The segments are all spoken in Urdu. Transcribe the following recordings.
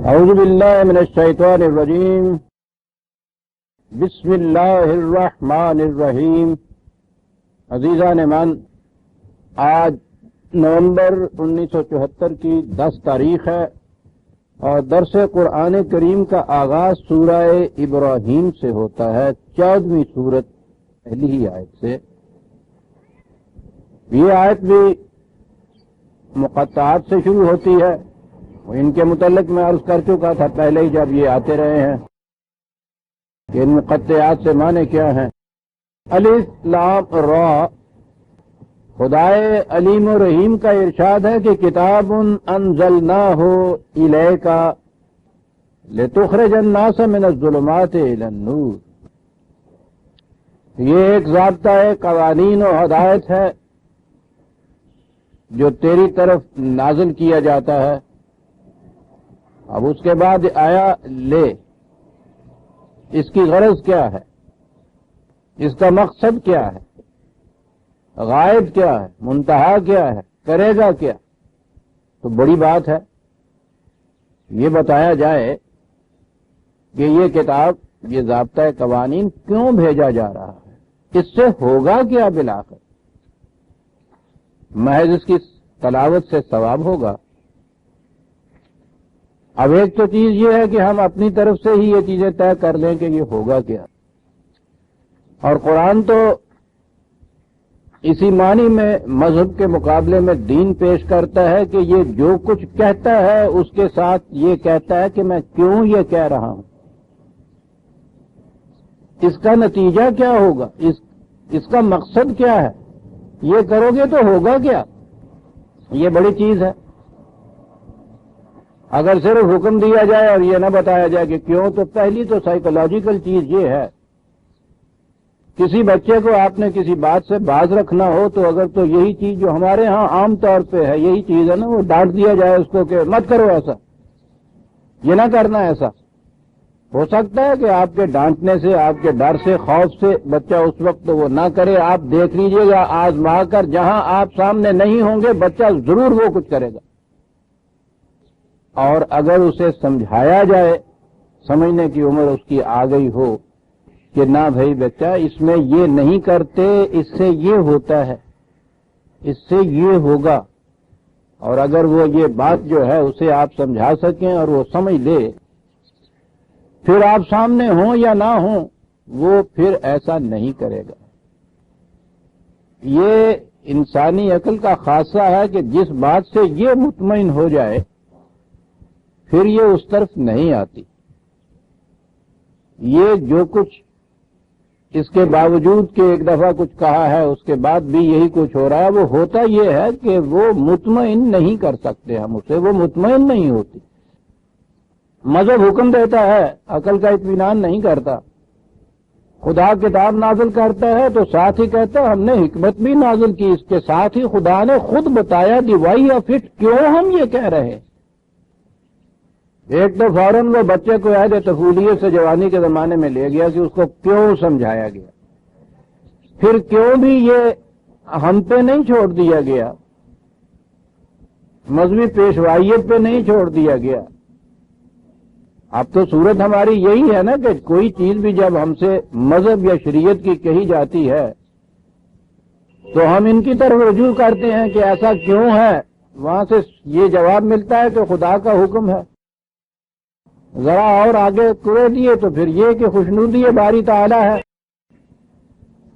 اعوذ باللہ من الشیطان الرجیم بسم اللہ الرحمن الرحیم۔ عزیزان من، آج نومبر 1974 کی 10 تاریخ ہے اور درس قرآن کریم کا آغاز سورہ ابراہیم سے ہوتا ہے، 14ویں سورت پہلی ہی آیت سے۔ یہ آیت بھی مقطعات سے شروع ہوتی ہے، ان کے متعلق میں عرض کر چکا تھا پہلے ہی جب یہ آتے رہے ہیں کہ ان مقطعات سے معنی کیا ہیں۔ الف لام را، خدائے علیم و رحیم کا ارشاد ہے کہ کتاب انزلناہ الیک لتخرج الناس من الظلمات الی النور۔ یہ ایک ضابطہ ہے، قوانین و ہدایت ہے جو تیری طرف نازل کیا جاتا ہے۔ اب اس کے بعد آیا لے، اس کی غرض کیا ہے، اس کا مقصد کیا ہے، غائب کیا ہے، منتہا کیا ہے، کرے گا کیا، تو بڑی بات ہے یہ بتایا جائے کہ یہ کتاب، یہ ضابطہ قوانین کیوں بھیجا جا رہا ہے، اس سے ہوگا کیا بالآخر۔ محض اس کی تلاوت سے ثواب ہوگا؟ اب ایک تو چیز یہ ہے کہ ہم اپنی طرف سے ہی یہ چیزیں طے کر لیں کہ یہ ہوگا کیا، اور قرآن تو اسی معنی میں مذہب کے مقابلے میں دین پیش کرتا ہے کہ یہ جو کچھ کہتا ہے اس کے ساتھ یہ کہتا ہے کہ میں کیوں یہ کہہ رہا ہوں، اس کا نتیجہ کیا ہوگا، اس کا مقصد کیا ہے، یہ کرو گے تو ہوگا کیا۔ یہ بڑی چیز ہے۔ اگر صرف حکم دیا جائے اور یہ نہ بتایا جائے کہ کیوں، تو پہلی تو سائیکولوجیکل چیز یہ ہے، کسی بچے کو آپ نے کسی بات سے باز رکھنا ہو تو اگر تو یہی چیز جو ہمارے ہاں عام طور پہ ہے یہی چیز ہے نا، وہ ڈانٹ دیا جائے اس کو کہ مت کرو ایسا، یہ نہ کرنا ایسا۔ ہو سکتا ہے کہ آپ کے ڈانٹنے سے، آپ کے ڈر سے، خوف سے بچہ اس وقت وہ نہ کرے۔ آپ دیکھ لیجئے گا آزما کر، جہاں آپ سامنے نہیں ہوں گے بچہ ضرور وہ کچھ کرے گا۔ اور اگر اسے سمجھایا جائے، سمجھنے کی عمر اس کی آ گئی ہو کہ نہ بھائی بچہ اس میں یہ نہیں کرتے، اس سے یہ ہوتا ہے، اس سے یہ ہوگا، اور اگر وہ یہ بات جو ہے اسے آپ سمجھا سکیں اور وہ سمجھ لے، پھر آپ سامنے ہوں یا نہ ہوں وہ پھر ایسا نہیں کرے گا۔ یہ انسانی عقل کا خاصہ ہے کہ جس بات سے یہ مطمئن ہو جائے پھر یہ اس طرف نہیں آتی۔ یہ جو کچھ اس کے باوجود کہ ایک دفعہ کچھ کہا ہے اس کے بعد بھی یہی کچھ ہو رہا ہے، وہ ہوتا یہ ہے کہ وہ مطمئن نہیں کر سکتے ہم اسے، وہ مطمئن نہیں ہوتی۔ مذہب حکم دیتا ہے، عقل کا اطمینان نہیں کرتا۔ خدا کتاب نازل کرتا ہے تو ساتھ ہی کہتا ہے ہم نے حکمت بھی نازل کی، اس کے ساتھ ہی خدا نے خود بتایا دی وائی آف اٹ، کیوں ہم یہ کہہ رہے ہیں۔ ایک تو فوراً وہ بچے کو عہد طفولیت سے جوانی کے زمانے میں لے گیا کہ اس کو کیوں سمجھایا گیا، پھر کیوں بھی یہ ہم پہ نہیں چھوڑ دیا گیا، مذہبی پیشوائیت پہ نہیں چھوڑ دیا گیا۔ اب تو صورت ہماری یہی ہے نا کہ کوئی چیز بھی جب ہم سے مذہب یا شریعت کی کہی جاتی ہے تو ہم ان کی طرف رجوع کرتے ہیں کہ ایسا کیوں ہے، وہاں سے یہ جواب ملتا ہے کہ خدا کا حکم ہے۔ ذرا اور آگے کوئے دیے تو پھر یہ کہ خوشنودی باری تعالی ہے۔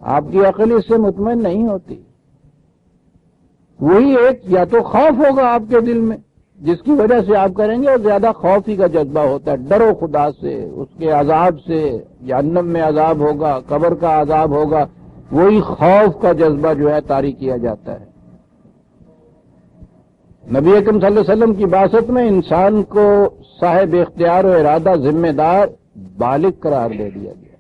آپ کی عقل اس سے مطمئن نہیں ہوتی۔ وہی ایک یا تو خوف ہوگا آپ کے دل میں جس کی وجہ سے آپ کریں گے، اور زیادہ خوف ہی کا جذبہ ہوتا ہے، ڈرو خدا سے، اس کے عذاب سے، جہنم میں عذاب ہوگا، قبر کا عذاب ہوگا، وہی خوف کا جذبہ جو ہے طاری کیا جاتا ہے۔ نبی اکرم صلی اللہ علیہ وسلم کی بعثت میں انسان کو صاحب اختیار و ارادہ، ذمہ دار، بالغ قرار دے دیا گیا۔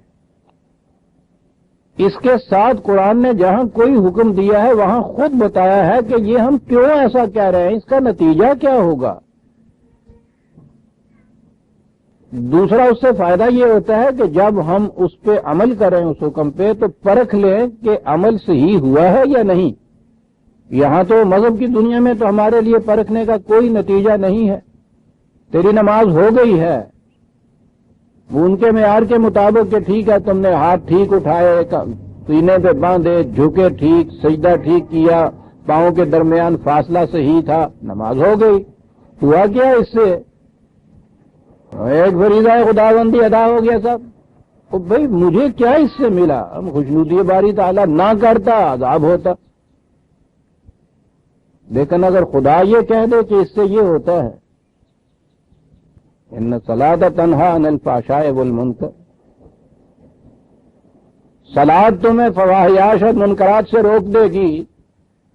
اس کے ساتھ قرآن نے جہاں کوئی حکم دیا ہے وہاں خود بتایا ہے کہ یہ ہم کیوں ایسا کہہ رہے ہیں، اس کا نتیجہ کیا ہوگا۔ دوسرا اس سے فائدہ یہ ہوتا ہے کہ جب ہم اس پہ عمل کریں، اس حکم پہ، تو پرکھ لیں کہ عمل صحیح ہوا ہے یا نہیں۔ یہاں تو مذہب کی دنیا میں تو ہمارے لیے پرکھنے کا کوئی نتیجہ نہیں ہے، تیری نماز ہو گئی ہے، وہ ان کے معیار کے مطابق کہ ٹھیک ہے تم نے ہاتھ ٹھیک اٹھائے، سینے پہ باندھے، جھکے ٹھیک، سجدہ ٹھیک کیا، پاؤں کے درمیان فاصلہ صحیح تھا، نماز ہو گئی۔ ہوا کیا اس سے؟ ایک فریضہ خداوندی ادا ہو گیا سب۔ تو بھائی مجھے کیا اس سے ملا؟ خوشنودی باری تعالیٰ نہ کرتا عذاب ہوتا۔ لیکن اگر خدا یہ کہہ دے کہ اس سے یہ ہوتا ہے، ان الصلاۃ تنہی عن الفحشاء والمنکر، صلاۃ تمہیں فواحش اور منکرات سے روک دے گی،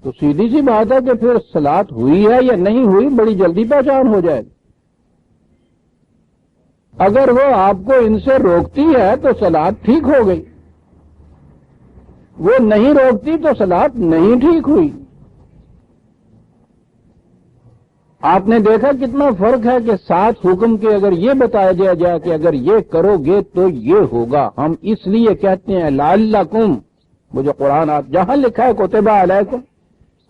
تو سیدھی سی بات ہے کہ پھر صلاۃ ہوئی ہے یا نہیں ہوئی بڑی جلدی پہچان ہو جائے گی۔ اگر وہ آپ کو ان سے روکتی ہے تو صلاۃ ٹھیک ہو گئی، وہ نہیں روکتی تو صلاۃ نہیں ٹھیک ہوئی۔ آپ نے دیکھا کتنا فرق ہے کہ 7 حکم کے اگر یہ بتایا دیا جائے کہ اگر یہ کرو گے تو یہ ہوگا، ہم اس لیے کہتے ہیں لعلکم، وہ جو قرآن آپ جہاں لکھا ہے کتب علیکم،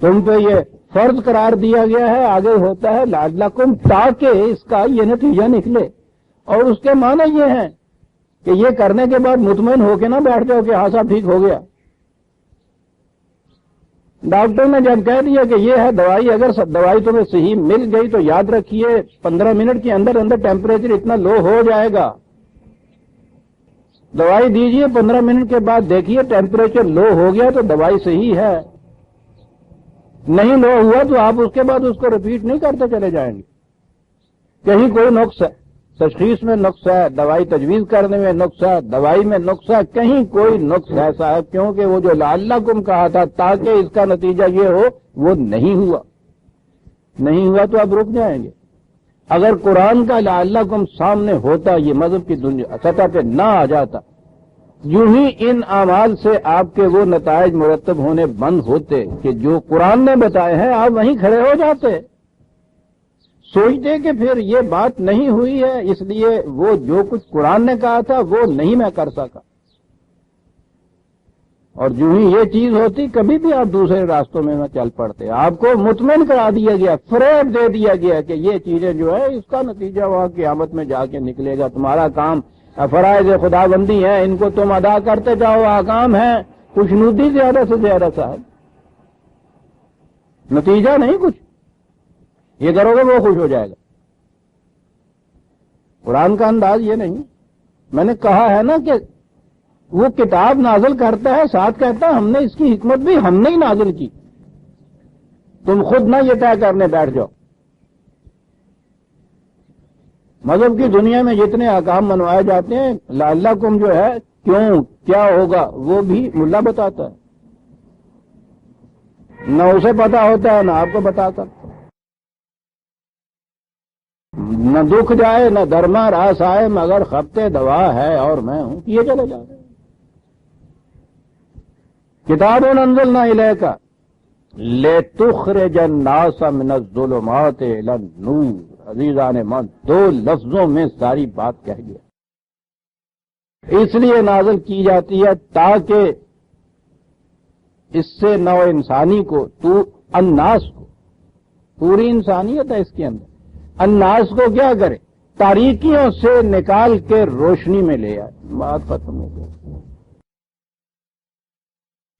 تم پہ یہ فرض قرار دیا گیا ہے، آگے ہوتا ہے لعلکم، تاکہ اس کا یہ نتیجہ نکلے۔ اور اس کے معنی یہ ہیں کہ یہ کرنے کے بعد مطمئن ہو کے نہ بیٹھ جاؤ کہ ہاں صاحب ٹھیک ہو گیا۔ ڈاکٹر نے جب کہہ دیا کہ یہ ہے دوائی، اگر دوائی تمہیں صحیح مل گئی تو یاد رکھیے 15 منٹ کے اندر اندر ٹیمپریچر اتنا لو ہو جائے گا۔ دوائی دیجئے، 15 منٹ کے بعد دیکھیے ٹیمپریچر لو ہو گیا تو دوائی صحیح ہے، نہیں لو ہوا تو آپ اس کے بعد اس کو ریپیٹ نہیں کرتے چلے جائیں گے۔ کہیں کوئی نقص ہے، تشخیص میں نقص ہے، دوائی تجویز کرنے میں نقص ہے، دوائی میں نقص ہے، کہیں کوئی نقص ہے صاحب، کیونکہ وہ جو لعلکم کہا تھا تاکہ اس کا نتیجہ یہ ہو، وہ نہیں ہوا۔ نہیں ہوا تو اب رک جائیں گے۔ اگر قرآن کا لعلکم سامنے ہوتا، یہ مذہب کی دنیا سطح پہ نہ آ جاتا، یوں ہی ان اعمال سے آپ کے وہ نتائج مرتب ہونے بند ہوتے کہ جو قرآن نے بتائے ہیں، آپ وہیں کھڑے ہو جاتے، سوچتے کہ پھر یہ بات نہیں ہوئی ہے، اس لیے وہ جو کچھ قرآن نے کہا تھا وہ نہیں میں کر سکا۔ اور جو ہی یہ چیز ہوتی کبھی بھی آپ دوسرے راستوں میں نہ چل پڑتے، آپ کو مطمئن کرا دیا گیا، فریب دے دیا گیا کہ یہ چیزیں جو ہے اس کا نتیجہ وہاں قیامت میں جا کے نکلے گا، تمہارا کام فرائض خدا بندی ہیں، ان کو تم ادا کرتے جاؤ، احکام ہیں، خوشنودی زیادہ سے زیادہ صاحب، نتیجہ نہیں کچھ، یہ کرو گے وہ خوش ہو جائے گا۔ قرآن کا انداز یہ نہیں۔ میں نے کہا ہے نا کہ وہ کتاب نازل کرتا ہے، ساتھ کہتا ہے ہم نے اس کی حکمت بھی ہم نے ہی نازل کی، تم خود نہ یہ طے کرنے بیٹھ جاؤ۔ مذہب کی دنیا میں جتنے احکام منوائے جاتے ہیں، لعلکم جو ہے کیوں کیا ہوگا وہ بھی ملا بتاتا ہے، نہ اسے پتا ہوتا ہے نہ آپ کو بتا سکتا، نہ دکھ جائے نہ درما راس آئے، مگر خبتے دوا ہے اور میں ہوں، یہ چلے جا رہے ہیں۔ کتاب انزلنا الیک لتخرج الناس من الظلمات الی النور، عزیزان من، 2 لفظوں میں ساری بات کہہ گیا۔ اس لیے نازل کی جاتی ہے تاکہ اس سے نوع انسانی کو، الناس کو، پوری انسانیت ہے اس کے اندر، الناس کو کیا کرے؟ تاریکیوں سے نکال کے روشنی میں لے آئے، بات ختم ہو گئی۔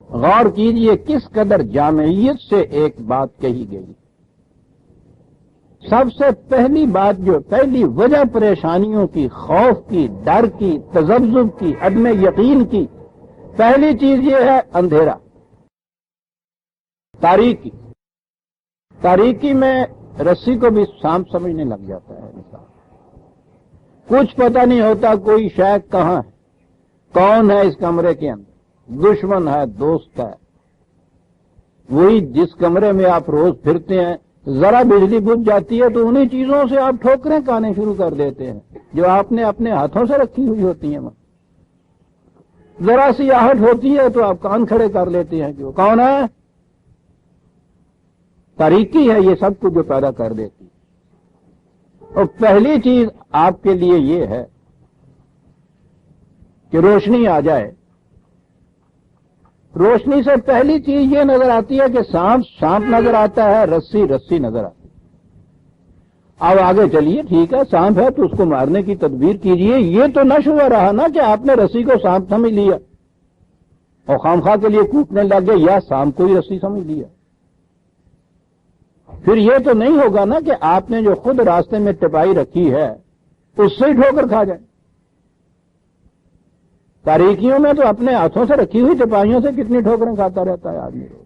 غور کیجئے کس قدر جامعیت سے ایک بات کہی گئی۔ سب سے پہلی بات، جو پہلی وجہ پریشانیوں کی، خوف کی، ڈر کی، تذبذب کی، عدم یقین کی، پہلی چیز یہ ہے اندھیرا، تاریکی۔ تاریکی میں رسی کو بھی سانپ سمجھنے لگ جاتا ہے انسان، کچھ پتہ نہیں ہوتا کوئی شے کہاں ہے، کون ہے اس کمرے کے اندر، دشمن ہے دوست ہے۔ وہی جس کمرے میں آپ روز پھرتے ہیں، ذرا بجلی بجھ جاتی ہے تو انہی چیزوں سے آپ ٹھوکریں کھانے شروع کر دیتے ہیں جو آپ نے اپنے ہاتھوں سے رکھی ہوئی ہوتی ہیں۔ ذرا سی آہٹ ہوتی ہے تو آپ کان کھڑے کر لیتے ہیں کہ وہ کون ہے۔ تاریکی ہے یہ سب کچھ جو پیدا کر دیتی۔ اور پہلی چیز آپ کے لیے یہ ہے کہ روشنی آ جائے۔ روشنی سے پہلی چیز یہ نظر آتی ہے کہ سانپ سانپ نظر آتا ہے، رسی رسی نظر آتی ہے۔ اب آگے چلیے، ٹھیک ہے سانپ ہے تو اس کو مارنے کی تدبیر کیجئے، یہ تو نہ شبہ رہا نا کہ آپ نے رسی کو سانپ سمجھ لیا اور خامخواہ کے لیے کوٹنے لگ گئے یا سانپ کو ہی رسی سمجھ لیا۔ پھر یہ تو نہیں ہوگا نا کہ آپ نے جو خود راستے میں ٹپائی رکھی ہے اس سے ہی ٹھوکر کھا جائے۔ تاریکیوں میں تو اپنے ہاتھوں سے رکھی ہوئی ٹپائیوں سے کتنی ٹھوکریں کھاتا رہتا ہے آدمی روز۔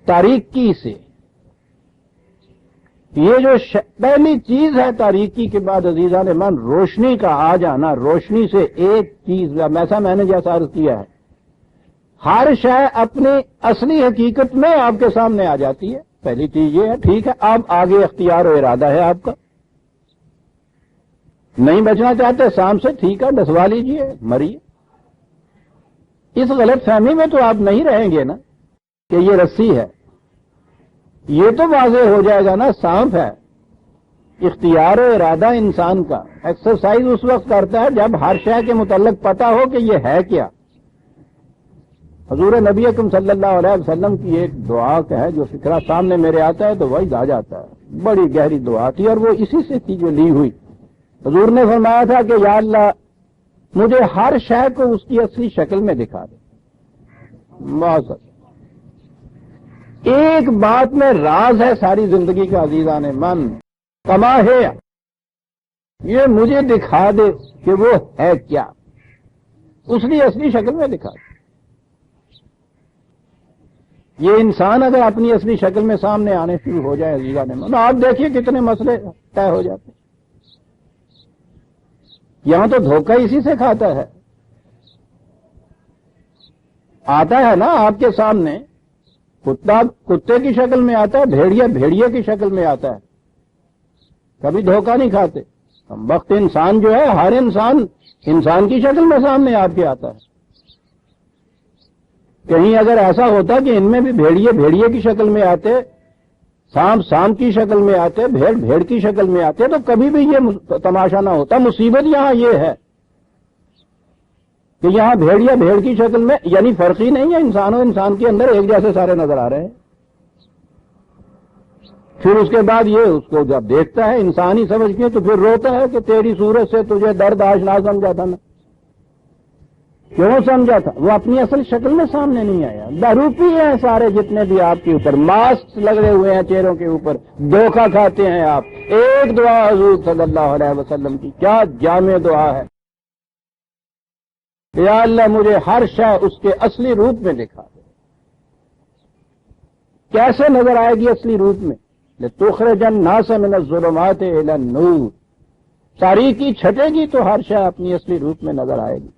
تاریکی سے یہ جو پہلی چیز ہے تاریکی کے بعد عزیزان من روشنی کا آ جانا، روشنی سے ایک چیز ایسا میں نے جیسا عرض کیا ہے، ہر شے اپنی اصلی حقیقت میں آپ کے سامنے آ جاتی ہے۔ پہلی چیز یہ ہے، ٹھیک ہے اب آگے اختیار و ارادہ ہے آپ کا، نہیں بچنا چاہتے سانپ سے، ٹھیک ہے ڈسوا لیجئے، مریے۔ اس غلط فہمی میں تو آپ نہیں رہیں گے نا کہ یہ رسی ہے، یہ تو واضح ہو جائے گا نا سانپ ہے۔ اختیار و ارادہ انسان کا ایکسرسائز اس وقت کرتا ہے جب ہر شے کے متعلق پتہ ہو کہ یہ ہے کیا۔ حضور نبی اکرم صلی اللہ علیہ وسلم کی ایک دعا ہے جو فکرہ سامنے میرے آتا ہے تو وہی آ جاتا ہے، بڑی گہری دعا تھی اور وہ اسی سے تھی جو لی ہوئی۔ حضور نے فرمایا تھا کہ یا اللہ مجھے ہر شے کو اس کی اصلی شکل میں دکھا دے۔ معذرت ایک بات میں راز ہے ساری زندگی کا عزیزان من، کما ہے یہ مجھے دکھا دے کہ وہ ہے کیا، اس کی اصلی شکل میں دکھا دے۔ یہ انسان اگر اپنی اصلی شکل میں سامنے آنے شروع ہو جائے عزیزان من، آپ دیکھیے کتنے مسئلے طے ہو جاتے ہیں۔ یہاں تو دھوکہ اسی سے کھاتا ہے، آتا ہے نا آپ کے سامنے، کتا کتے کی شکل میں آتا ہے، بھیڑیا بھیڑیے کی شکل میں آتا ہے، کبھی دھوکہ نہیں کھاتے۔ وقت انسان جو ہے ہر انسان انسان کی شکل میں سامنے آپ کے آتا ہے۔ کہیں اگر ایسا ہوتا کہ ان میں بھی بھیڑیے بھیڑیے کی شکل میں آتے، سانپ سانپ کی شکل میں آتے، بھیڑ بھیڑ کی شکل میں آتے تو کبھی بھی یہ تماشا نہ ہوتا۔ مصیبت یہاں یہ ہے کہ یہاں بھیڑیا بھیڑ کی شکل میں، یعنی فرق ہی نہیں ہے، انسان و انسان کے اندر ایک جیسے سارے نظر آ رہے ہیں۔ پھر اس کے بعد یہ اس کو جب دیکھتا ہے انسان ہی سمجھ کے تو پھر روتا ہے کہ تیری صورت سے تجھے درد آشنا سمجھا تھا نا، کیوں سمجھا تھا؟ وہ اپنی اصل شکل میں سامنے نہیں آیا۔ بہروپی ہیں سارے جتنے بھی آپ کے اوپر ماسک لگے ہوئے ہیں چہروں کے اوپر، دھوکہ کھاتے ہیں آپ۔ ایک دعا حضور صلی اللہ علیہ وسلم کی کیا جامع دعا ہے، یا اللہ مجھے ہر شے اس کے اصلی روپ میں دکھا دے۔ کیسے نظر آئے گی اصلی روپ میں؟ لِتُخْرِجَ النَّاسَ مِنَ الظُّلُمَاتِ إِلَى النُّورِ، تاریکی چھٹے گی تو ہر شے اپنی اصلی روپ میں نظر آئے گی۔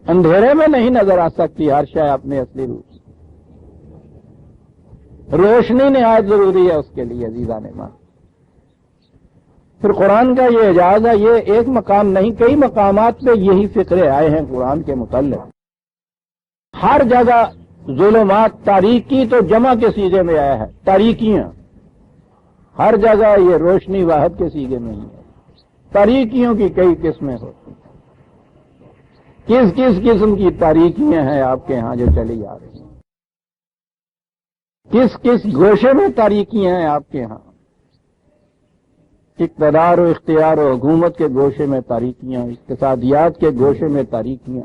اندھیرے میں نہیں نظر آ سکتی ہر شے اپنے اصلی روپ سے۔ روشنی نہایت ضروری ہے اس کے لیے عزیزان مان۔ پھر قرآن کا یہ اعجاز ہے، یہ ایک مقام نہیں کئی مقامات پہ یہی فقرے آئے ہیں قرآن کے متعلق۔ ہر جگہ ظلمات، تاریکی تو جمع کے سیغے میں آیا ہے، تاریکیاں، ہر جگہ یہ روشنی واحد کے سیغے میں ہی ہے۔ تاریکیوں کی کئی قسمیں ہوتی ہیں۔ کس کس قسم کی تاریکیاں ہیں آپ کے ہاں جو چلی آ رہی ہیں؟ کس کس گوشے میں تاریکیاں ہیں آپ کے ہاں؟ اقتدار و اختیار و حکومت کے گوشے میں تاریکیاں، اقتصادیات کے گوشے میں تاریکیاں،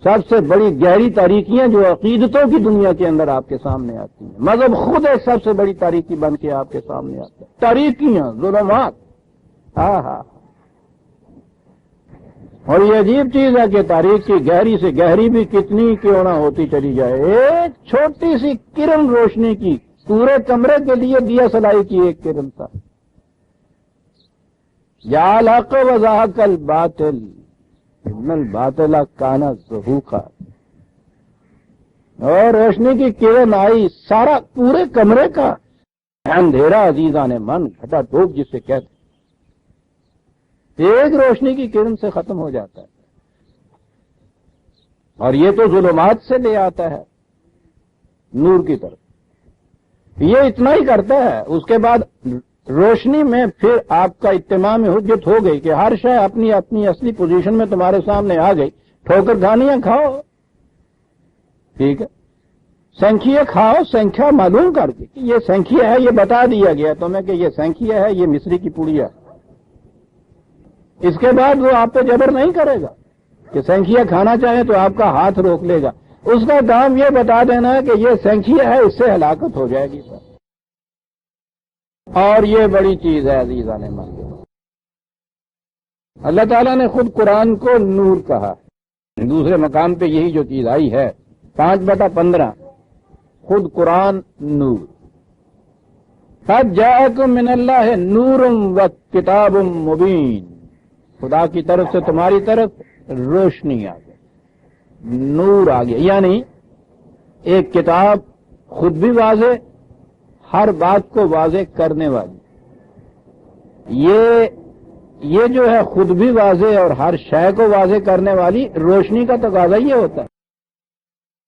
سب سے بڑی گہری تاریکیاں جو عقیدتوں کی دنیا کے اندر آپ کے سامنے آتی ہیں۔ مذہب خود ایک سب سے بڑی تاریکی بن کے آپ کے سامنے آتا ہے۔ تاریکیاں، ظلمات، ہاں۔ اور یہ عجیب چیز ہے کہ تاریخ کی گہری سے گہری بھی کتنی کیوں نہ ہوتی چلی جائے، ایک چھوٹی سی کرن روشنی کی پورے کمرے کے لیے دیا سلائی کی ایک کرن تھا۔ یا الحق وضاحق الباطل ان الباطل کان زہوقا، اور روشنی کی کرن آئی، سارا پورے کمرے کا اندھیرا عزیزان من گھٹا ٹوپ جسے کہتے ایک روشنی کی کرن سے ختم ہو جاتا ہے۔ اور یہ تو ظلمات سے لے آتا ہے نور کی طرف، یہ اتنا ہی کرتا ہے۔ اس کے بعد روشنی میں پھر آپ کا اتمام حجت ہو گئی کہ ہر شے اپنی اپنی اصلی پوزیشن میں تمہارے سامنے آ گئی، ٹھوکر کھانیاں کھاؤ، ٹھیک ہے۔ سنکھیا کھاؤ، سنکھیا معلوم کر کے کہ یہ سنکھیا ہے، یہ بتا دیا گیا تمہیں کہ یہ سنکھیا ہے، یہ مصری کی پوڑیا ہے۔ اس کے بعد وہ آپ پہ جبر نہیں کرے گا کہ سنکھیا کھانا چاہے تو آپ کا ہاتھ روک لے گا۔ اس کا کام یہ بتا دینا ہے کہ یہ سنکھیا ہے، اس سے ہلاکت ہو جائے گی سر۔ اور یہ بڑی چیز ہے عزیزان من، اللہ تعالیٰ نے خود قرآن کو نور کہا، دوسرے مقام پہ یہی جو چیز آئی ہے 5/15، خود قرآن نور۔ قد جاءکم من اللہ نور و کتاب مبین، خدا کی طرف سے تمہاری طرف روشنی آ گئی، نور آ گیا، یعنی ایک کتاب خود بھی واضح، ہر بات کو واضح کرنے والی۔ یہ جو ہے خود بھی واضح اور ہر شے کو واضح کرنے والی، روشنی کا تقاضا یہ ہوتا ہے۔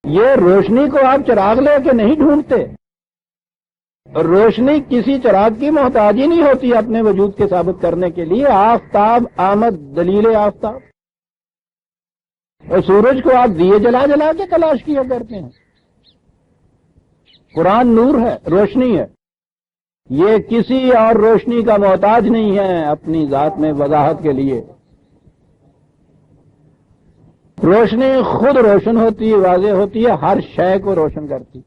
یہ روشنی کو آپ چراغ لے کے نہیں ڈھونڈتے، روشنی کسی چراغ کی محتاج ہی نہیں ہوتی اپنے وجود کے ثابت کرنے کے لیے۔ آفتاب آمد دلیل آفتاب، اور سورج کو آپ دیے جلا جلا کے تلاش کیا کرتے ہیں۔ قرآن نور ہے، روشنی ہے، یہ کسی اور روشنی کا محتاج نہیں ہے اپنی ذات میں وضاحت کے لیے۔ روشنی خود روشن ہوتی ہے، واضح ہوتی ہے، ہر شے کو روشن کرتی،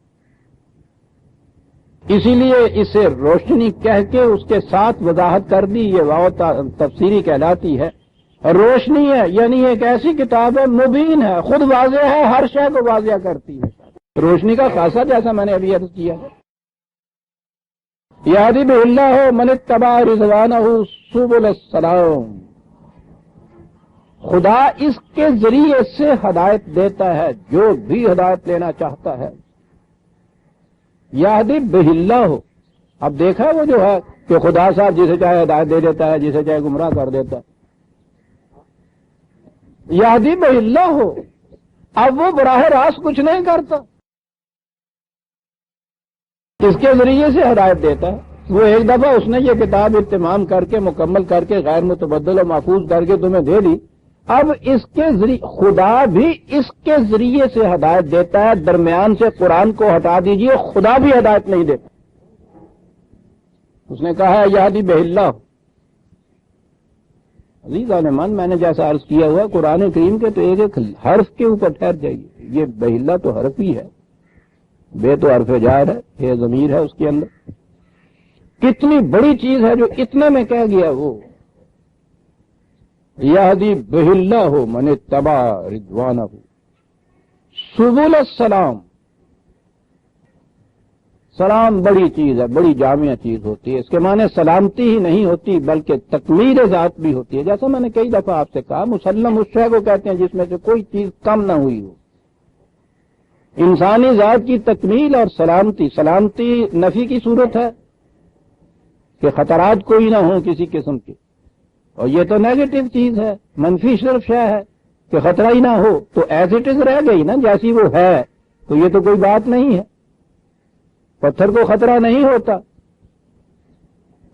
اسی لیے اسے روشنی کہہ کے اس کے ساتھ وضاحت کر دی، یہ واو تفسیری کہلاتی ہے۔ روشنی ہے یعنی ایک ایسی کتاب ہے، مبین ہے، خود واضح ہے، ہر شے کو واضح کرتی ہے۔ روشنی کا خاصہ جیسا میں نے ابھی عرض کیا ہے، یہدی بہ من اتبع رضوانہ سبل السلام، خدا اس کے ذریعے سے ہدایت دیتا ہے جو بھی ہدایت لینا چاہتا ہے۔ یہدی بہ، اب دیکھا وہ جو ہے کہ خدا صاحب جسے چاہے ہدایت دے دیتا ہے، جسے چاہے گمراہ کر دیتا ہے۔ یہدی بہ ہو، اب وہ براہ راست کچھ نہیں کرتا، اس کے ذریعے سے ہدایت دیتا ہے۔ وہ ایک دفعہ اس نے یہ کتاب اتمام کر کے مکمل کر کے غیر متبدل و محفوظ کر کے تمہیں دے دی، اب اس کے ذریعے خدا بھی اس کے ذریعے سے ہدایت دیتا ہے۔ درمیان سے قرآن کو ہٹا دیجئے، خدا بھی ہدایت نہیں دیتا۔ اس نے کہا ہے یہدی بہ اللہ۔ عزیزان من، میں نے جیسا عرض کیا ہوا قرآن کریم کے تو ایک ایک حرف کے اوپر ٹھہر جائیے۔ یہ بہ اللہ تو حرف ہی ہے، بے تو حرف جار ہے، یہ ضمیر ہے اس کے اندر۔ کتنی بڑی چیز ہے جو اتنے میں کہہ گیا وہ، یہدی بہ اللہ من اتبع رضوانہ سبل السلام۔ سلام بڑی چیز ہے، بڑی جامع چیز ہوتی ہے۔ اس کے معنی سلامتی ہی نہیں ہوتی بلکہ تکمیل ذات بھی ہوتی ہے۔ جیسا میں نے کئی دفعہ آپ سے کہا، مسلم اس شے کو کہتے ہیں جس میں سے کوئی چیز کم نہ ہوئی ہو۔ انسانی ذات کی تکمیل اور سلامتی، سلامتی نفی کی صورت ہے کہ خطرات کوئی نہ ہوں کسی قسم کے، اور یہ تو نیگیٹو چیز ہے، منفی صرف شے ہے کہ خطرہ ہی نہ ہو، تو ایز اٹ از رہ گئی نا جیسی وہ ہے، تو یہ تو کوئی بات نہیں ہے۔ پتھر کو خطرہ نہیں ہوتا،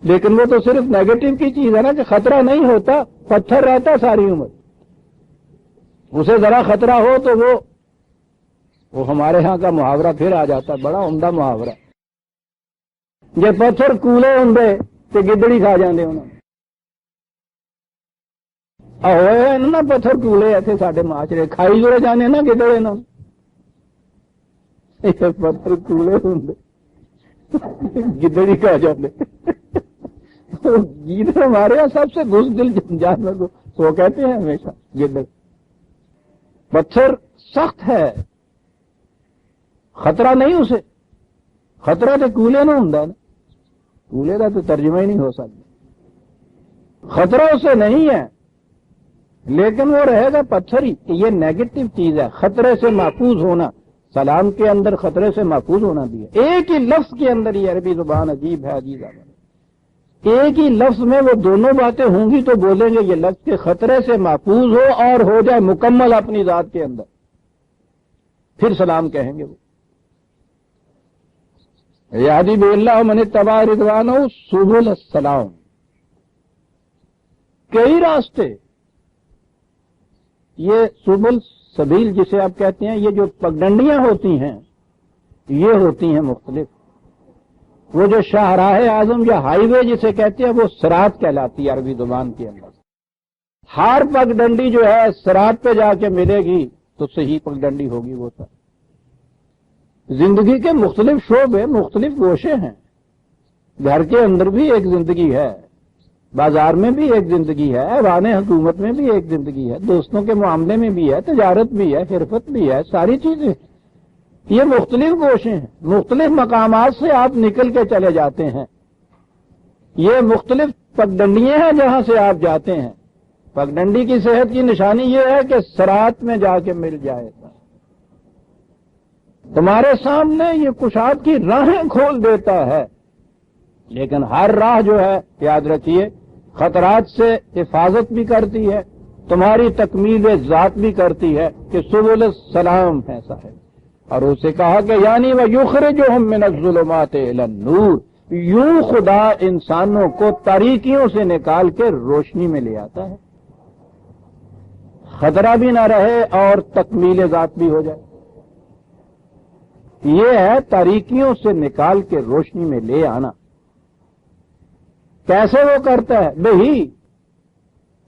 لیکن وہ تو صرف نیگیٹو کی چیز ہے نا کہ خطرہ نہیں ہوتا، پتھر رہتا ساری عمر، اسے ذرا خطرہ ہو تو وہ ہمارے ہاں کا محاورہ پھر آ جاتا، بڑا عمدہ محاورہ، یہ پتھر کولے ہوں تو گدڑی کھا جاندے انہوں ہوئے نا پتھر کولے ایسے ساڈے معاشرے کھائی جڑے جانے نا گدڑے نا، پتھر کولے ہوں گدڑی کھا جاندے۔ گیدڑ ہمارے یہاں سب سے بزدل جانور کو سو کہتے ہیں ہمیشہ، گدڑ۔ پتھر سخت ہے، خطرہ نہیں اسے، خطرہ تو کولے نہ ہوں نا، کولے کا تو ترجمہ ہی نہیں ہو سکتا، خطرہ اسے نہیں ہے لیکن وہ رہے گا پتھر ہی۔ یہ نیگیٹو چیز ہے، خطرے سے محفوظ ہونا، سلام کے اندر خطرے سے محفوظ ہونا بھی ہے۔ ایک ہی لفظ کے اندر یہ عربی زبان عجیب ہے عزیز آباد، ایک ہی لفظ میں وہ دونوں باتیں ہوں گی تو بولیں گے یہ لفظ کے خطرے سے محفوظ ہو اور ہو جائے مکمل اپنی ذات کے اندر، پھر سلام کہیں گے وہ۔ یہدی بہ اللہ من اتبع رضوانہ سبل السلام، کئی راستے، یہ سبل سبیل جسے آپ کہتے ہیں، یہ جو پگڈنڈیاں ہوتی ہیں یہ ہوتی ہیں مختلف. وہ جو شاہراہ اعظم یا ہائی وے جسے کہتے ہیں وہ صراط کہلاتی ہے عربی زبان کے اندر. ہر پگڈنڈی جو ہے صراط پہ جا کے ملے گی تو صحیح پگڈنڈی ہوگی وہ سب. زندگی کے مختلف شعبے مختلف گوشے ہیں. گھر کے اندر بھی ایک زندگی ہے، بازار میں بھی ایک زندگی ہے، ایوان حکومت میں بھی ایک زندگی ہے، دوستوں کے معاملے میں بھی ہے، تجارت بھی ہے، حرفت بھی ہے، ساری چیزیں. یہ مختلف گوشے ہیں، مختلف مقامات سے آپ نکل کے چلے جاتے ہیں. یہ مختلف پگڈنڈیاں ہیں جہاں سے آپ جاتے ہیں. پگڈنڈی کی صحت کی نشانی یہ ہے کہ صراط میں جا کے مل جائے گا. تمہارے سامنے یہ کشاد کی راہیں کھول دیتا ہے، لیکن ہر راہ جو ہے یاد رکھیے خطرات سے حفاظت بھی کرتی ہے، تمہاری تکمیل ذات بھی کرتی ہے کہ سبل السلام ہے صاحب. اور اسے کہا کہ یعنی وَيُخْرِجُهُم مِّنَ الظُّلُمَاتِ إِلَى النُّورِ، یوں خدا انسانوں کو تاریکیوں سے نکال کے روشنی میں لے آتا ہے، خطرہ بھی نہ رہے اور تکمیل ذات بھی ہو جائے. یہ ہے تاریکیوں سے نکال کے روشنی میں لے آنا. کیسے وہ کرتا ہے؟ بہی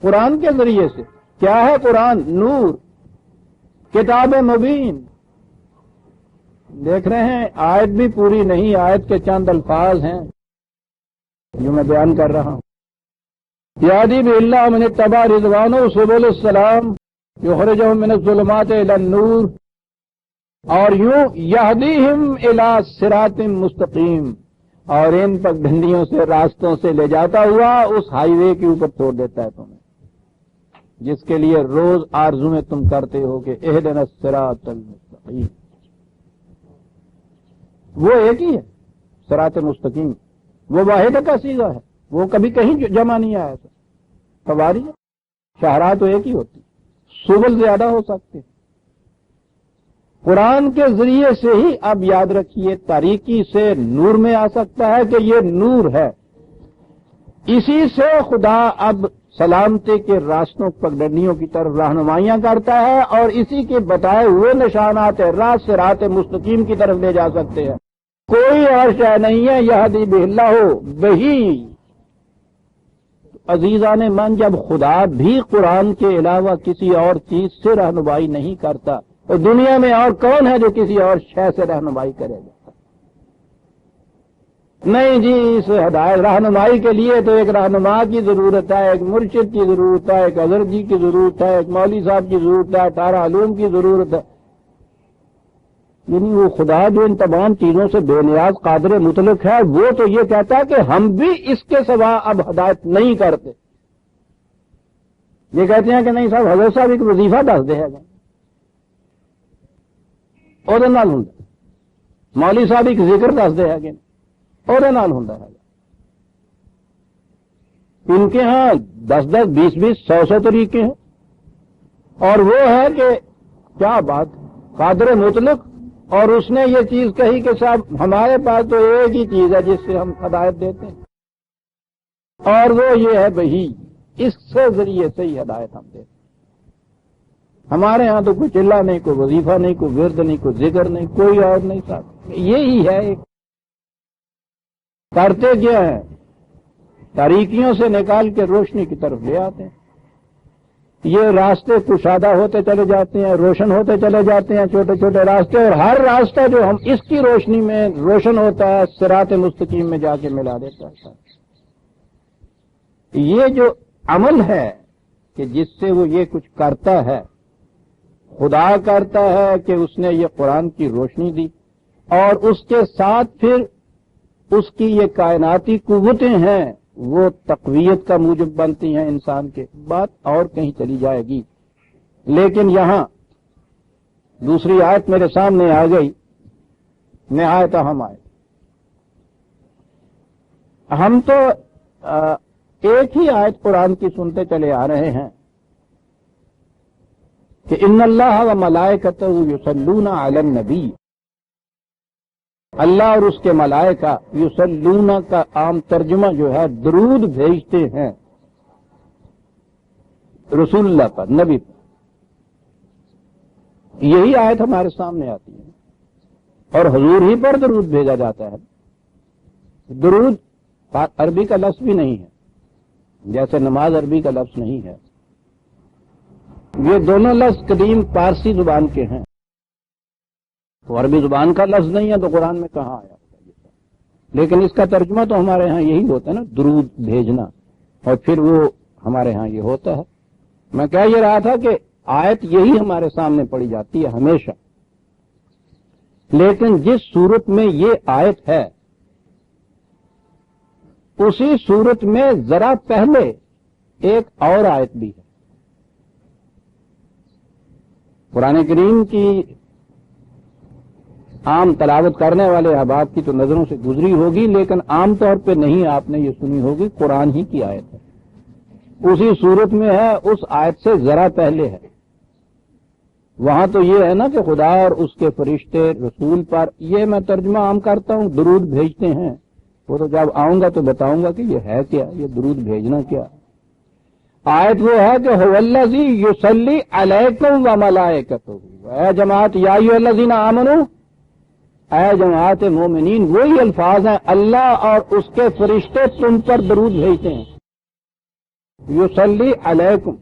قرآن کے ذریعے سے. کیا ہے قرآن؟ نور، کتاب مبین. دیکھ رہے ہیں آیت بھی پوری نہیں، آیت کے چند الفاظ ہیں جو میں بیان کر رہا ہوں. یادی باللہ من اتبع رضوانہ سبل السلام یخرجہم من الظلمات الی النور، اور یوں یہدیہم الی صراط مستقیم، اور ان پگڈنڈیوں سے راستوں سے لے جاتا ہوا اس ہائی وے کے اوپر چھوڑ دیتا ہے تمہیں، جس کے لیے روز آرزویں تم کرتے ہو کہ اہدنا الصراط المستقیم. وہ ایک ہی ہے صراط مستقیم، وہ واحد کا صیغہ ہے، وہ کبھی کہیں جمع نہیں آیا تھا. سواری شاہراہ تو ایک ہی ہوتی، سبل زیادہ ہو سکتے. قرآن کے ذریعے سے ہی اب یاد رکھیے تاریکی سے نور میں آ سکتا ہے کہ یہ نور ہے. اسی سے خدا اب سلامتی کے راستوں پگڈنڈیوں کی طرف رہنمائیاں کرتا ہے، اور اسی کے بتائے ہوئے نشانات راہ صراط مستقیم کی طرف لے جا سکتے ہیں. کوئی اور شے نہیں ہے. یہدی بہ بہی. عزیزان من، جب خدا بھی قرآن کے علاوہ کسی اور چیز سے رہنمائی نہیں کرتا تو دنیا میں اور کون ہے جو کسی اور شے سے رہنمائی کرے گا؟ نہیں جی، اس ہدایت رہنمائی کے لیے تو ایک رہنما کی ضرورت ہے، ایک مرشد کی ضرورت ہے، ایک حضرت جی کی ضرورت ہے، ایک مولوی صاحب کی ضرورت ہے، 18 علوم کی ضرورت ہے. یعنی وہ خدا جو ان تمام چیزوں سے بے نیاز قادر مطلق ہے، وہ تو یہ کہتا ہے کہ ہم بھی اس کے سوا اب ہدایت نہیں کرتے. یہ کہتے ہیں کہ نہیں صاحب حضرت صاحب ایک وظیفہ دس دے گا اور نال ہوں، مولوی صاحب ایک ذکر دس دے گا اور نال ہوں. ان کے ہاں 10-10 20-20 100 طریقے ہیں، اور وہ ہے کہ کیا بات قادر مطلق. اور اس نے یہ چیز کہی کہ صاحب ہمارے پاس تو ایک ہی چیز ہے جس سے ہم ہدایت دیتے ہیں، اور وہ یہ ہے وحی. اس سے ذریعے سے ہی ہدایت ہم دیتے ہیں. ہمارے ہاں تو کوئی چلہ نہیں، کوئی وظیفہ نہیں، کوئی ورد نہیں، کوئی ذکر نہیں، کوئی اور نہیں صاحب. یہی ہے ایک. کرتے کیا ہیں؟ تاریکیوں سے نکال کے روشنی کی طرف لے آتے ہیں. یہ راستے کشادہ ہوتے چلے جاتے ہیں، روشن ہوتے چلے جاتے ہیں، چھوٹے چھوٹے راستے، اور ہر راستہ جو ہم اس کی روشنی میں روشن ہوتا ہے صراط مستقیم میں جا کے ملا دیتا ہے. یہ جو عمل ہے کہ جس سے وہ یہ کچھ کرتا ہے، خدا کرتا ہے کہ اس نے یہ قرآن کی روشنی دی، اور اس کے ساتھ پھر اس کی یہ کائناتی قوتیں ہیں وہ تقویت کا موجب بنتی ہیں انسان کے. بات اور کہیں چلی جائے گی، لیکن یہاں دوسری آیت میرے سامنے آ گئی، نہایت اہم آیت. ہم تو ایک ہی آیت قرآن کی سنتے چلے آ رہے ہیں کہ ان اللہ و ملائکتہ یصلون علی النبی. اللہ اور اس کے ملائکہ یصلون کا عام ترجمہ جو ہے درود بھیجتے ہیں رسول اللہ پر، نبی پر. یہی آیت ہمارے سامنے آتی ہے. اور حضور ہی پر درود بھیجا جاتا ہے. درود عربی کا لفظ بھی نہیں ہے، جیسے نماز عربی کا لفظ نہیں ہے. یہ دونوں لفظ قدیم پارسی زبان کے ہیں، تو عربی زبان کا لفظ نہیں ہے تو قرآن میں کہاں آیا؟ لیکن اس کا ترجمہ تو ہمارے ہاں یہی ہوتا ہے نا، درود بھیجنا، اور پھر وہ ہمارے ہاں یہ ہوتا ہے. میں کہہ یہ رہا تھا کہ آیت یہی ہمارے سامنے پڑی جاتی ہے ہمیشہ، لیکن جس صورت میں یہ آیت ہے اسی صورت میں ذرا پہلے ایک اور آیت بھی ہے. قرآن کریم کی عام تلاوت کرنے والے احباب کی تو نظروں سے گزری ہوگی، لیکن عام طور پہ نہیں آپ نے یہ سنی ہوگی. قرآن ہی کی آیت ہے، اسی صورت میں ہے، اس آیت سے ذرا پہلے ہے. وہاں تو یہ ہے نا کہ خدا اور اس کے فرشتے رسول پر، یہ میں ترجمہ عام کرتا ہوں، درود بھیجتے ہیں. وہ تو جب آؤں گا تو بتاؤں گا کہ یہ ہے کیا، یہ درود بھیجنا کیا. آیت وہ ہے کہ هو الذی یصلی علیکم وملائکتہ. اے جماعت یا ایھا الذین آمنوا، اے جماعت مومنین، وہی الفاظ ہیں، اللہ اور اس کے فرشتے تم پر درود بھیجتے ہیں. یصلی علیکم،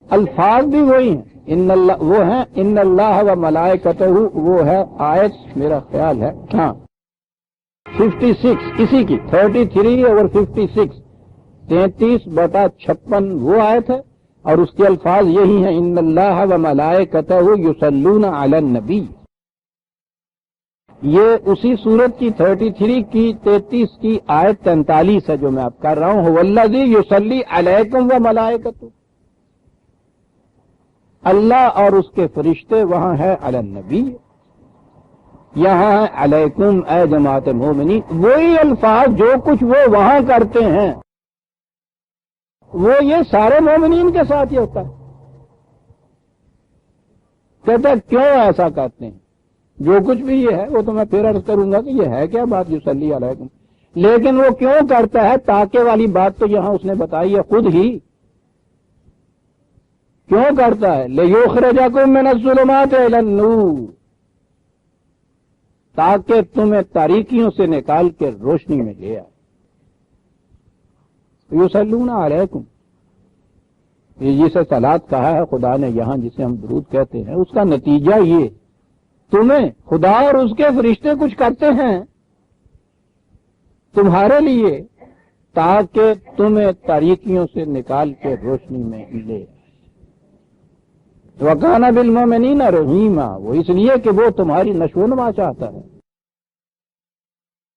الفاظ بھی وہی ہیں. ان اللہ وہ ہیں، ان اللہ و ملائکتہ، وہ ہے آیت میرا خیال ہے ہاں 56 اسی کی 33 اور 56 33/56 وہ آیت ہے، اور اس کے الفاظ یہی ہیں، ان اللہ و ملائکتہ یصلون علی النبی. یہ اسی سورت کی 33 کی 33 کی آیت 43 ہے جو میں آپ کر رہا ہوں. هو الذی یصلی علیکم و ملائکتہ، اللہ اور اس کے فرشتے وہاں ہے علی النبی، یہاں ہے علیکم اے جماعت مومنین. وہی الفاظ جو کچھ وہ وہاں کرتے ہیں وہ یہ سارے مومنین کے ساتھ ہی ہوتا ہے. کہتا ہے کیوں ایسا کرتے ہیں؟ جو کچھ بھی یہ ہے وہ تو میں پھر عرض کروں گا کہ یہ ہے کیا بات یصلی علیکم، لیکن وہ کیوں کرتا ہے؟ تاکہ والی بات تو یہاں اس نے بتائی ہے خود ہی. کیوں کرتا ہے؟ لیخرجکم من الظلمات الی النور، تاکہ تمہیں تاریکیوں سے نکال کے روشنی میں لے آئے. یصلون علیکم، یہ جسے صلاۃ کہا ہے خدا نے یہاں، جسے ہم درود کہتے ہیں، اس کا نتیجہ یہ تمہیں خدا اور اس کے فرشتے کچھ کرتے ہیں تمہارے لیے تاکہ تمہیں تاریکیوں سے نکال کے روشنی میں لے. وَكَانَ بِالْمُؤْمِنِينَ رَحِيمًا، وہ اس لیے کہ وہ تمہاری نشو و نما چاہتا ہے.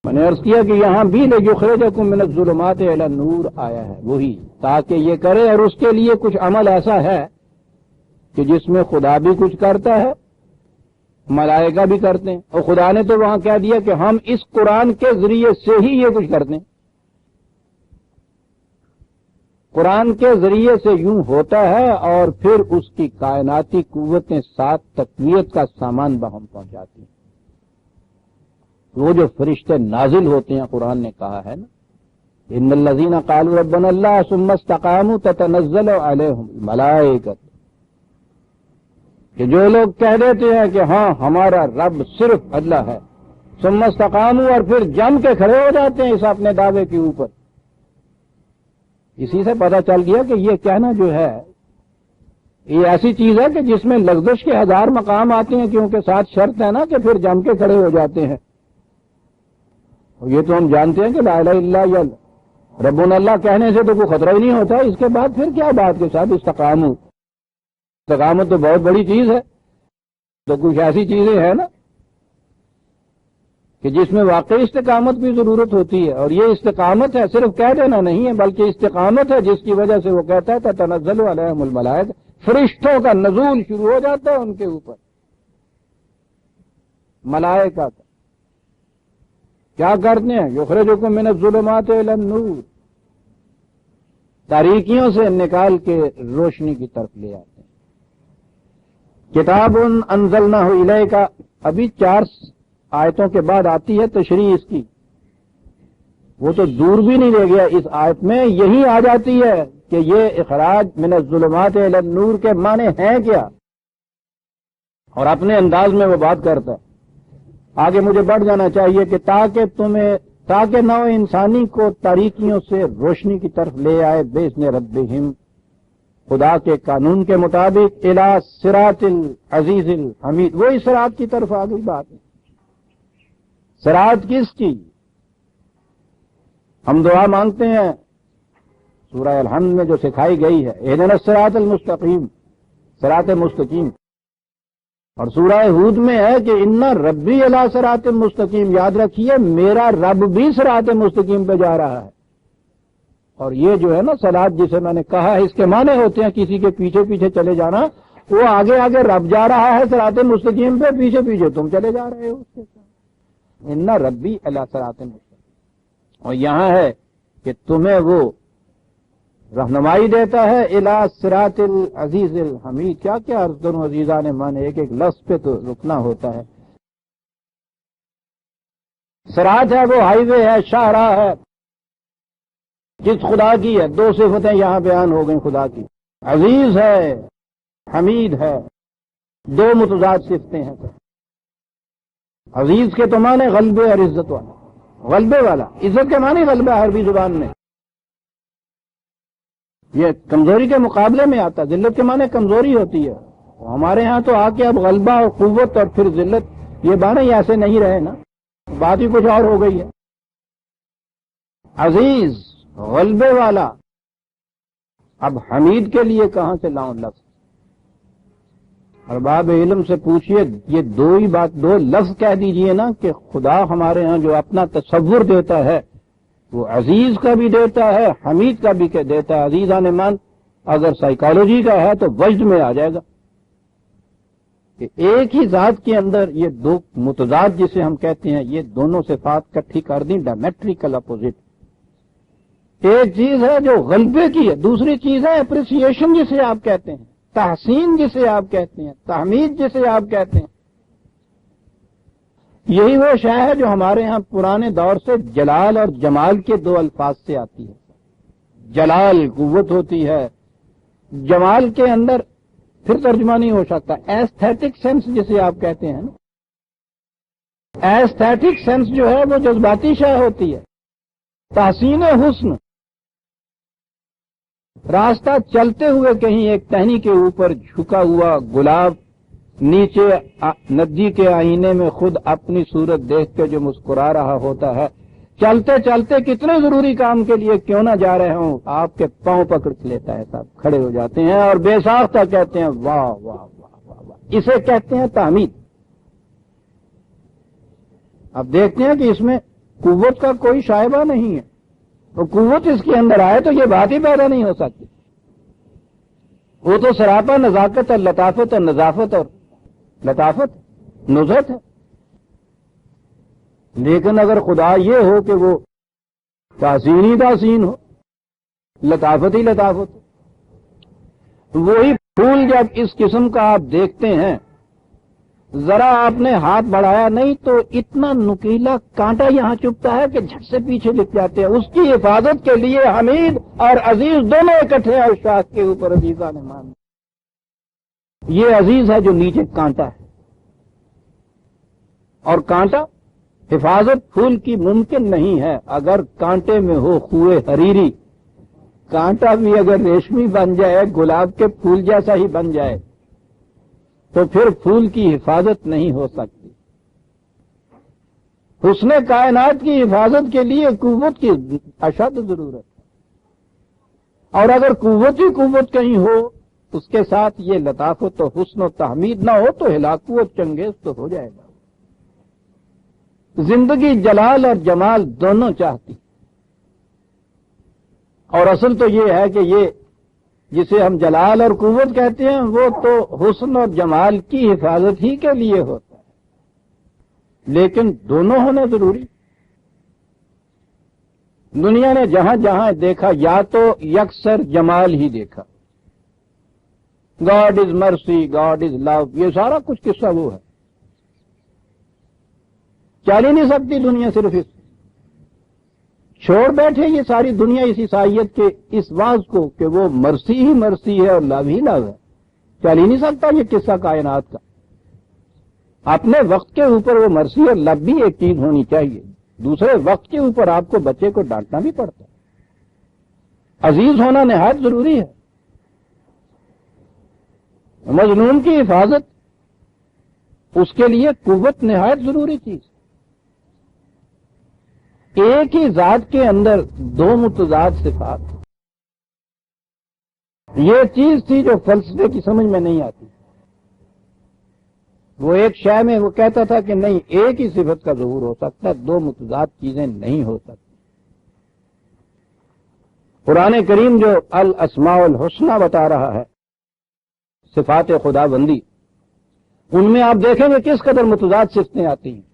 میں نے عرض کیا کہ یہاں بھی لِيُخْرِجَكُم مِّنَ الظُّلُمَاتِ إِلَى النُّورِ آیا ہے، وہی تاکہ یہ کرے. اور اس کے لیے کچھ عمل ایسا ہے کہ جس میں خدا بھی کچھ کرتا ہے، ملائکہ بھی کرتے ہیں، اور خدا نے تو وہاں کہہ دیا کہ ہم اس قرآن کے ذریعے سے ہی یہ کچھ کرتے ہیں. قرآن کے ذریعے سے یوں ہوتا ہے اور پھر اس کی کائناتی قوتیں ساتھ تقویت کا سامان بہم پہنچاتی ہیں. وہ جو فرشتے نازل ہوتے ہیں، قرآن نے کہا ہے نا، ان الذین قالوا ربنا اللہ ثم استقاموا تتنزل علیہم الملائکۃ، کہ جو لوگ کہہ دیتے ہیں کہ ہاں ہمارا رب صرف اللہ ہے، ثم استقاموا، اور پھر جم کے کھڑے ہو جاتے ہیں اس اپنے دعوے کے اوپر. اسی سے پتہ چل گیا کہ یہ کہنا جو ہے یہ ایسی چیز ہے کہ جس میں لغزش کے 1000 مقام آتے ہیں، کیونکہ ساتھ شرط ہے نا کہ پھر جم کے کھڑے ہو جاتے ہیں. اور یہ تو ہم جانتے ہیں کہ لا الہ الا اللہ ربنا اللہ کہنے سے تو کوئی خطرہ ہی نہیں ہوتا. اس کے بعد پھر کیا بات کے ساتھ استقامت؟ استقامت تو بہت بڑی چیز ہے. تو کچھ ایسی چیزیں ہیں نا کہ جس میں واقعی استقامت کی ضرورت ہوتی ہے، اور یہ استقامت ہے، صرف کہہ دینا نہیں ہے، بلکہ استقامت ہے جس کی وجہ سے وہ کہتا ہے تتنزل علیہم الملائکۃ، فرشتوں کا نزول شروع ہو جاتا ہے ان کے اوپر. ملائکہ کا کیا کرتے ہیں؟ یخرجکم من الظلمات الی النور، تاریکیوں سے نکال کے روشنی کی طرف لے آتے ہیں. کتاب انزلناہ الیک، ابھی 4 آیتوں کے بعد آتی ہے تشریح اس کی. وہ تو دور بھی نہیں رہ گیا، اس آیت میں یہی آ جاتی ہے کہ یہ اخراج من الظلمات الی النور کے معنی ہیں کیا، اور اپنے انداز میں وہ بات کرتا ہے. آگے مجھے بڑھ جانا چاہیے کہ تاکہ نو انسانی کو تاریکیوں سے روشنی کی طرف لے آئے باذن ربہم، خدا کے قانون کے مطابق، الی صراط العزیز الحمید، وہی صراط کی طرف آ گئی بات ہے۔ صراط کس کی؟ ہم دعا مانگتے ہیں سورہ الحمد میں جو سکھائی گئی ہے، اہدنا الصراط المستقیم، صراط مستقیم، اور سورہ ہود میں ہے کہ ان ربی علی صراط مستقیم، یاد رکھیے میرا رب بھی صراط مستقیم پہ جا رہا ہے۔ اور یہ جو ہے نا صراط جسے میں نے کہا ہے، اس کے معنی ہوتے ہیں کسی کے پیچھے پیچھے چلے جانا، وہ آگے آگے رب جا رہا ہے صراط مستقیم پہ، پیچھے پیچھے تم چلے جا رہے ہو اس کے ساتھ۔ ان ربی علی صراط مستقیم، اور یہاں ہے کہ تمہیں وہ رہنمائی دیتا ہے الی صراط العزیز الحمید۔ کیا کیا عرض کروں عزیزان مان، ایک ایک لفظ پہ تو رکنا ہوتا ہے۔ صراط ہے وہ ہائی وے ہے، شاہراہ ہے جس خدا کی ہے۔ دو صفتیں یہاں بیان ہو گئیں خدا کی، عزیز ہے، حمید ہے، دو متضاد صفتیں ہیں۔ عزیز کے تو معنی غلبے اور عزت والا، غلبے والا، عزت کے معنی غلبہ عربی زبان میں، یہ کمزوری کے مقابلے میں آتا ہے۔ ذلت کے معنی کمزوری ہوتی ہے، ہمارے ہاں تو آ کے اب غلبہ اور قوت اور پھر ذلت، یہ معنی ایسے نہیں رہے نا، بات ہی کچھ اور ہو گئی ہے۔ عزیز، غلبے والا۔ اب حمید کے لیے کہاں سے لاؤں لفظ؟ ارباب علم سے پوچھئے، یہ دو ہی بات، دو لفظ کہہ دیجئے نا کہ خدا ہمارے ہاں جو اپنا تصور دیتا ہے وہ عزیز کا بھی دیتا ہے، حمید کا بھی دیتا ہے۔ عزیزان مان اگر سائیکالوجی کا ہے تو وجد میں آ جائے گا کہ ایک ہی ذات کے اندر یہ دو متضاد جسے ہم کہتے ہیں، یہ دونوں صفات کٹھی کر دیں، ڈائمیٹریکل اپوزٹ۔ ایک چیز ہے جو غلبے کی ہے، دوسری چیز ہے اپریسیشن جسے آپ کہتے ہیں، تحسین جسے آپ کہتے ہیں، تحمید جسے آپ کہتے ہیں۔ یہی وہ شے ہے جو ہمارے ہاں پرانے دور سے جلال اور جمال کے دو الفاظ سے آتی ہے۔ جلال قوت ہوتی ہے، جمال کے اندر پھر ترجمہ نہیں ہو سکتا، ایستھیٹک سینس جسے آپ کہتے ہیں نا، ایستھیٹک سینس جو ہے وہ جذباتی شے ہوتی ہے۔ تحسین حسن، راستہ چلتے ہوئے کہیں ایک ٹہنی کے اوپر جھکا ہوا گلاب، نیچے ندی کے آئینے میں خود اپنی صورت دیکھ کے جو مسکرا رہا ہوتا ہے، چلتے چلتے کتنے ضروری کام کے لیے کیوں نہ جا رہے ہوں، آپ کے پاؤں پکڑ لیتا ہے، صاحب کھڑے ہو جاتے ہیں اور بے ساختہ کہتے ہیں واہ واہ واہ واہ واہ، اسے کہتے ہیں تحمید۔ اب دیکھتے ہیں کہ اس میں قوت کا کوئی شائبہ نہیں ہے، تو قوت اس کے اندر آئے تو یہ بات ہی پیدا نہیں ہو سکتی۔ وہ تو سراپا نزاکت اور لطافت اور نظافت اور لطافت نزہت ہے۔ لیکن اگر خدا یہ ہو کہ وہ تحسین ہی تحسین ہو، لطافت ہی لطافت ہو، وہی پھول جب اس قسم کا آپ دیکھتے ہیں، ذرا آپ نے ہاتھ بڑھایا نہیں تو اتنا نکیلا کانٹا یہاں چپتا ہے کہ جھٹ سے پیچھے لپ جاتے ہیں۔ اس کی حفاظت کے لیے حمید اور عزیز دونوں اکٹھے اور شاخ کے اوپر عزیزان مان، یہ عزیز ہے جو نیچے کانٹا ہے، اور کانٹا حفاظت پھول کی ممکن نہیں ہے اگر کانٹے میں ہو خوئے حریری۔ کانٹا بھی اگر ریشمی بن جائے، گلاب کے پھول جیسا ہی بن جائے، تو پھر پھول کی حفاظت نہیں ہو سکتی۔ حسن کائنات کی حفاظت کے لیے قوت کی اشد ضرورت ہے، اور اگر قوت ہی قوت کہیں ہو، اس کے ساتھ یہ لطافت و حسن و تحمید نہ ہو تو ہلاکو و چنگیز تو ہو جائے گا۔ زندگی جلال اور جمال دونوں چاہتی، اور اصل تو یہ ہے کہ یہ جسے ہم جلال اور قوت کہتے ہیں وہ تو حسن اور جمال کی حفاظت ہی کے لیے ہوتا ہے، لیکن دونوں ہونا ضروری۔ دنیا نے جہاں جہاں دیکھا یا تو یکسر جمال ہی دیکھا، گاڈ از مرسی، گاڈ از لو، یہ سارا کچھ قصہ وہ ہے، چل ہی نہیں سکتی دنیا صرف اس، چھوڑ بیٹھے یہ ساری دنیا اس عیسائیت کے اس واز کو کہ وہ مرسی ہی مرسی ہے اور لو ہی لو ہے، چل ہی نہیں سکتا یہ قصہ کائنات کا۔ اپنے وقت کے اوپر وہ مرثی اور لب بھی ایک چیز ہونی چاہیے، دوسرے وقت کے اوپر آپ کو بچے کو ڈانٹنا بھی پڑتا ہے۔ عزیز ہونا نہایت ضروری ہے، مظلوم کی حفاظت اس کے لیے قوت نہایت ضروری چیز۔ ایک ہی ذات کے اندر دو متضاد صفات، یہ چیز تھی جو فلسفے کی سمجھ میں نہیں آتی۔ وہ ایک شے میں وہ کہتا تھا کہ نہیں، ایک ہی صفت کا ظہور ہو سکتا ہے، دو متضاد چیزیں نہیں ہو سکتی۔ قرآن کریم جو الاسماء الحسنی بتا رہا ہے، صفات خدا بندی، ان میں آپ دیکھیں گے کس قدر متضاد صفتیں آتی ہیں۔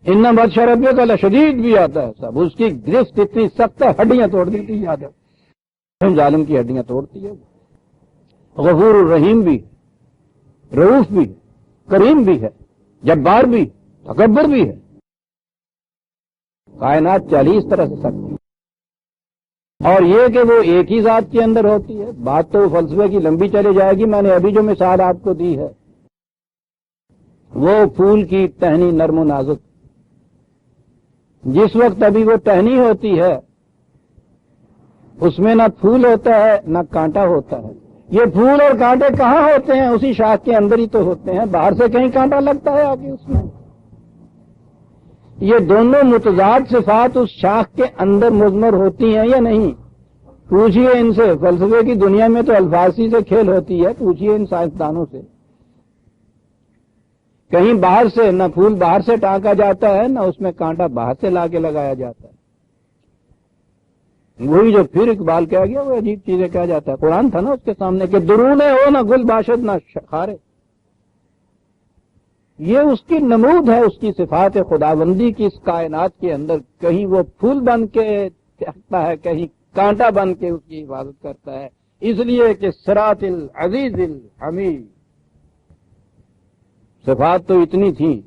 ان بطش ربک لشدید بھی آتا ہے، سب اس کی گرفت اتنی سخت ہے، ہڈیاں توڑ دیتی، یاد ہے، ظالم کی ہڈیاں توڑتی ہے۔ غفور الرحیم بھی، رؤوف بھی، کریم بھی ہے، جبار بھی، تکبر بھی ہے۔ کائنات 40 طرح سے سکتی ہے، اور یہ کہ وہ ایک ہی ذات کے اندر ہوتی ہے، بات تو فلسفے کی لمبی چلی جائے گی۔ میں نے ابھی جو مثال آپ کو دی ہے، وہ پھول کی ٹہنی نرم و نازک، جس وقت ابھی وہ ٹہنی ہوتی ہے اس میں نہ پھول ہوتا ہے نہ کانٹا ہوتا ہے۔ یہ پھول اور کانٹے کہاں ہوتے ہیں؟ اسی شاخ کے اندر ہی تو ہوتے ہیں، باہر سے کہیں کانٹا لگتا ہے آگے اس میں؟ یہ دونوں متضاد صفات اس شاخ کے اندر مضمر ہوتی ہیں یا نہیں؟ پوچھئے ان سے، فلسفے کی دنیا میں تو الفاظی سے کھیل ہوتی ہے، پوچھئے ان سائنسدانوں سے۔ کہیں باہر سے نہ پھول باہر سے ٹانکا جاتا ہے، نہ اس میں کانٹا باہر سے لا کے لگایا جاتا ہے۔ وہی جو پھر اقبال کہہ گیا وہ عجیب چیزیں کہا جاتا ہے، قرآن تھا نا اس کے سامنے کہ درون ہو نہ گل باشد نہ خارے۔ یہ اس کی نمود ہے، اس کی صفات خداوندی کی اس کائنات کے اندر۔ کہیں وہ پھول بن کے چہکتا ہے، کہیں کانٹا بن کے اس کی حفاظت کرتا ہے، اس لیے کہ صراط العزیز الحمید۔ صفات تو اتنی تھیں،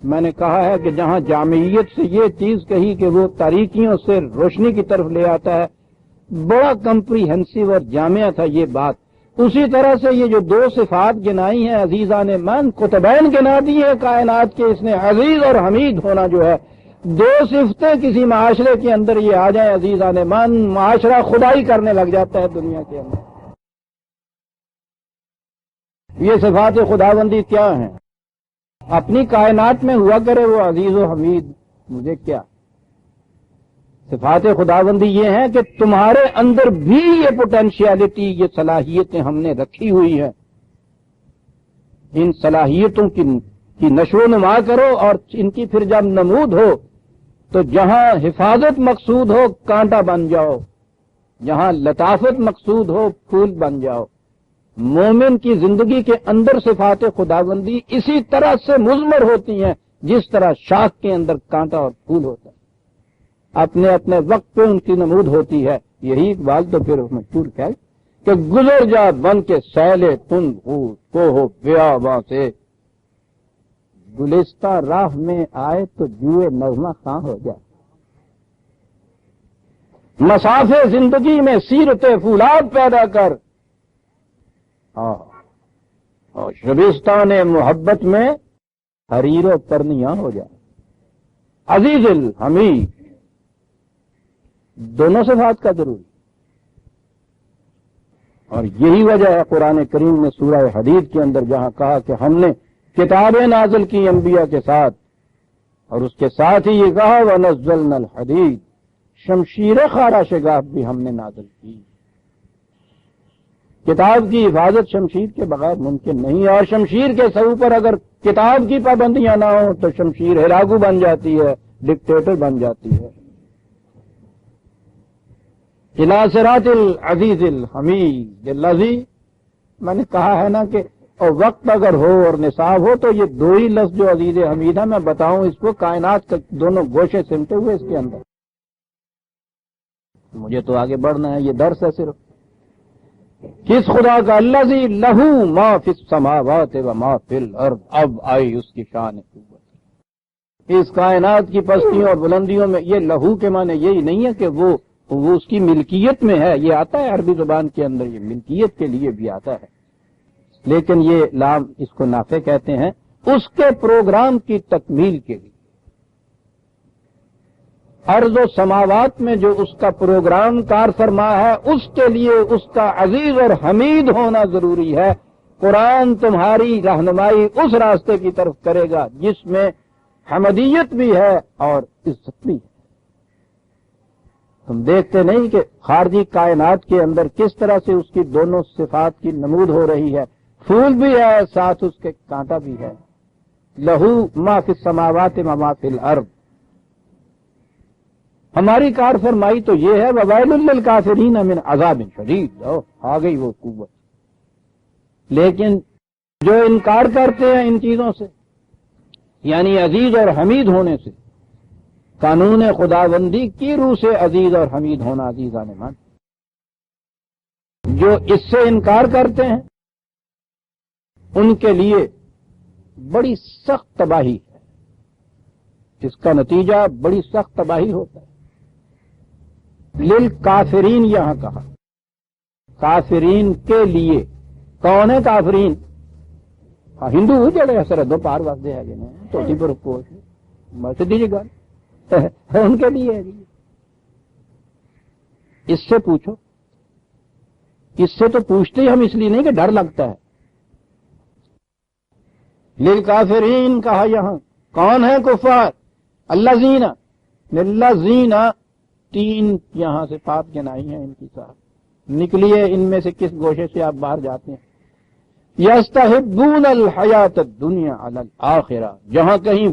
میں نے کہا ہے کہ جہاں جامعیت سے یہ چیز کہی کہ وہ تاریکیوں سے روشنی کی طرف لے آتا ہے، بڑا کمپریہنسو اور جامع تھا یہ بات۔ اسی طرح سے یہ جو دو صفات گنائی ہیں، عزیزان من، قطبین گنا دی ہیں کائنات کے، اس نے عزیز اور حمید ہونا جو ہے، دو صفتیں کسی معاشرے کے اندر یہ آ جائیں عزیزان من، معاشرہ خدائی کرنے لگ جاتا ہے دنیا کے اندر۔ یہ صفات خداوندی کیا ہیں؟ اپنی کائنات میں ہوا کرے وہ عزیز و حمید، مجھے کیا؟ صفات خداوندی یہ ہیں کہ تمہارے اندر بھی یہ پوٹینشیلٹی، یہ صلاحیتیں ہم نے رکھی ہوئی ہیں، ان صلاحیتوں کی نشو و نما کرو، اور ان کی پھر جب نمود ہو تو جہاں حفاظت مقصود ہو کانٹا بن جاؤ، جہاں لطافت مقصود ہو پھول بن جاؤ۔ مومن کی زندگی کے اندر صفات خداوندی اسی طرح سے مضمر ہوتی ہیں جس طرح شاخ کے اندر کانٹا اور پھول ہوتا ہے، اپنے اپنے وقت پہ ان کی نمود ہوتی ہے۔ یہی اقبال تو پھر مشہور ہے کہ گزر جا بن کے سیلے تند کو ہو بیاباں سے، گلستہ راہ میں آئے تو جوئے نغمہ خاں ہو جائے۔ مسافے زندگی میں سیرت فولاد پیدا کر، اور شبستان محبت میں حریر و پرنیاں ہو جائے۔ عزیز الحمید، دونوں صفات کا ضروری، اور یہی وجہ ہے قرآن کریم نے سورہ حدید کے اندر جہاں کہا کہ ہم نے کتابیں نازل کی انبیاء کے ساتھ، اور اس کے ساتھ ہی یہ کہا وَنَزَّلْنَا الْحَدِيدَ، شمشیر خارش گاف بھی ہم نے نازل کی۔ کتاب کی حفاظت شمشیر کے بغیر ممکن نہیں ہے، اور شمشیر کے سر پر اگر کتاب کی پابندیاں نہ ہوں تو شمشیر ہلاکو بن جاتی ہے، ڈکٹیٹر بن جاتی ہے۔ اِلَىٰ صِرَاطِ الْعَزِيزِ الْحَمِيدِ الَّذِي، میں نے کہا ہے نا کہ اور وقت اگر ہو اور نصاب ہو تو یہ دو ہی لفظ جو عزیز حمید ہے میں بتاؤں اس کو، کائنات کے دونوں گوشے سمٹے ہوئے اس کے اندر۔ مجھے تو آگے بڑھنا ہے، یہ درس ہے صرف۔ کس خدا کا؟ الذی لہو ما فی السماوات و ما فی الارض، اب آئی اس کی شان قوت۔ اس کائنات کی پستیوں اور بلندیوں میں یہ لہو کے معنی یہی نہیں ہے کہ وہ اس کی ملکیت میں ہے، یہ آتا ہے عربی زبان کے اندر، یہ ملکیت کے لیے بھی آتا ہے۔ لیکن یہ لام اس کو نافع کہتے ہیں، اس کے پروگرام کی تکمیل کے لیے ارض و سماوات میں جو اس کا پروگرام کار فرما ہے، اس کے لیے اس کا عزیز اور حمید ہونا ضروری ہے۔ قرآن تمہاری رہنمائی اس راستے کی طرف کرے گا جس میں حمدیت بھی ہے اور عزت بھی ہے۔ تم دیکھتے نہیں کہ خارجی کائنات کے اندر کس طرح سے اس کی دونوں صفات کی نمود ہو رہی ہے، پھول بھی ہے ساتھ اس کے کانٹا بھی ہے۔ لہو ما فی السماوات و ما فی الارض، ہماری کار فرمائی تو یہ ہے وویل للکافرین من عذاب شدید، آ گئی وہ قوت۔ لیکن جو انکار کرتے ہیں ان چیزوں سے، یعنی عزیز اور حمید ہونے سے، قانون خداوندی کی روح سے عزیز اور حمید ہونا، عزیزان من، جو اس سے انکار کرتے ہیں ان کے لیے بڑی سخت تباہی ہے، اس کا نتیجہ بڑی سخت تباہی ہوتا ہے۔ للکافرین یہاں کہا، کافرین کے لیے۔ کون ہے کافرین؟ ہندو جڑے سرحدوں پار وسدے ہے جنہیں توٹی پر کوش سیدھی جی گل ان کے لیے ہے۔ اس سے پوچھو، اس سے تو پوچھتے ہی ہم اس لیے نہیں کہ ڈر لگتا ہے۔ للکافرین کہا یہاں، کون ہے کفار؟ الذین، للذین، تین یہاں سے پاپ جنائی ہیں ان کی صاحب، نکلیے ان میں سے کس گوشے سے آپ باہر جاتے ہیں۔ یستحبون الحیات الدنیا علی الآخرہ، جہاں کہیں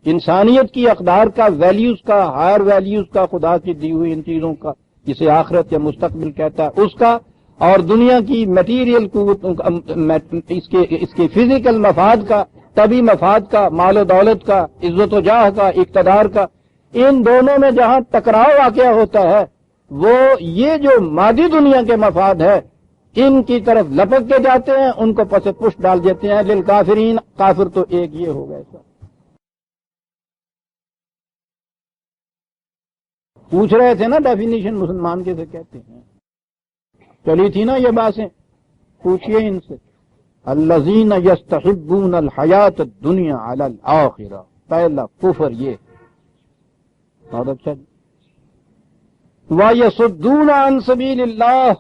انسانیت کی اقدار کا، ویلیوز کا، ہائر ویلیوز کا، خدا کی دی ہوئی ان چیزوں کا، جسے آخرت یا مستقبل کہتا ہے اس کا، اور دنیا کی میٹیریل قوت، اس کے فزیکل مفاد کا، طبی مفاد کا، مال و دولت کا، عزت و جاہ کا، اقتدار کا، ان دونوں میں جہاں ٹکراؤ واقع ہوتا ہے، وہ یہ جو مادی دنیا کے مفاد ہے ان کی طرف لپک کے جاتے ہیں، ان کو پس پش ڈال دیتے ہیں۔ للکافرین، کافر تو ایک یہ ہو گئے۔ پوچھ رہے تھے نا ڈیفینیشن مسلمان کیسے کہتے ہیں، چلی تھی نا یہ باتیں، پوچھئے ان سے۔ الذین یستحبون الحیات الدنیا علی الآخرہ، پہلا کفر یہ بہت اچھا۔ وَيَصُدُّونَ عَن سَبِيلِ اللَّهِ،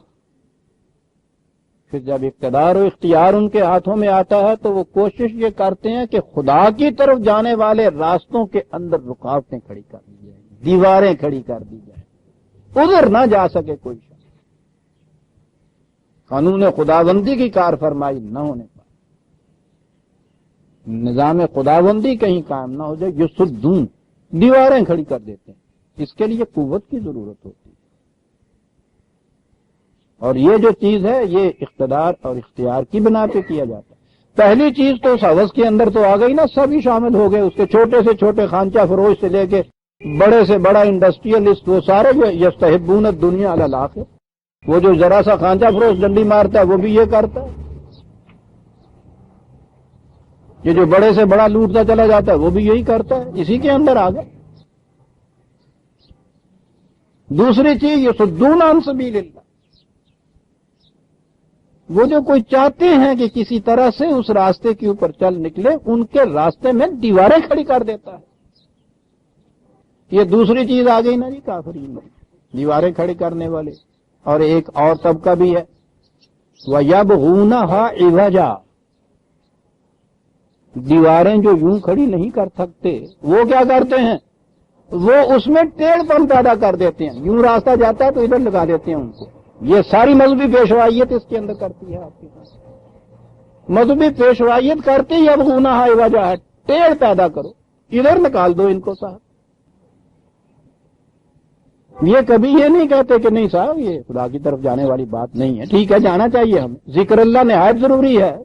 پھر جب اقتدار و اختیار ان کے ہاتھوں میں آتا ہے تو وہ کوشش یہ کرتے ہیں کہ خدا کی طرف جانے والے راستوں کے اندر رکاوٹیں کھڑی کر دی جائیں، دیواریں کھڑی کر دی جائیں، ادھر نہ جا سکے کوئی شخص، قانون خداوندی کی کار فرمائی نہ ہونے پر، نظام خداوندی کہیں قائم نہ ہو جائے، یصدون، دیواریں کھڑی کر دیتے ہیں۔ اس کے لیے قوت کی ضرورت ہوتی ہے، اور یہ جو چیز ہے یہ اقتدار اور اختیار کی بنا پہ کیا جاتا ہے۔ پہلی چیز تو اس حوض کے اندر تو آ گئی نا، سبھی شامل ہو گئے، اس کے چھوٹے سے چھوٹے خانچہ فروش سے لے کے بڑے سے بڑا انڈسٹریلسٹ، وہ سارے یستحبون الدنیا علی الآخرہ۔ وہ جو ذرا سا خانچہ فروش ڈنڈی مارتا ہے وہ بھی یہ کرتا ہے، یہ جو بڑے سے بڑا لوٹتا چلا جاتا ہے وہ بھی یہی کرتا ہے، اسی کے اندر آ گئے۔ دوسری چیز یصدون عن سبیل اللہ، وہ جو کوئی چاہتے ہیں کہ کسی طرح سے اس راستے کے اوپر چل نکلے، ان کے راستے میں دیواریں کھڑی کر دیتا ہے۔ یہ دوسری چیز آ گئی نا جی کافرین میں، دیواریں کھڑی کرنے والے۔ اور ایک اور طبقہ بھی ہے، وَيَبْغُونَهَا عِوَجًا، دیواریں جو یوں کھڑی نہیں کر سکتے وہ کیا کرتے ہیں، وہ اس میں ٹیڑھ پن پیدا کر دیتے ہیں، یوں راستہ جاتا ہے تو ادھر لگا دیتے ہیں ان کو۔ یہ ساری مذہبی پیشوائیت اس کے اندر کرتی ہے، آپ کے پاس مذہبی پیشوائیت کرتے ہی یبغونہا عوجا ہے، ٹیڑھ پیدا کرو، ادھر نکال دو ان کو صاحب۔ یہ کبھی یہ نہیں کہتے کہ نہیں صاحب یہ خدا کی طرف جانے والی بات نہیں ہے، ٹھیک ہے جانا چاہیے ہمیں، ذکر اللہ نہایت ضروری ہے۔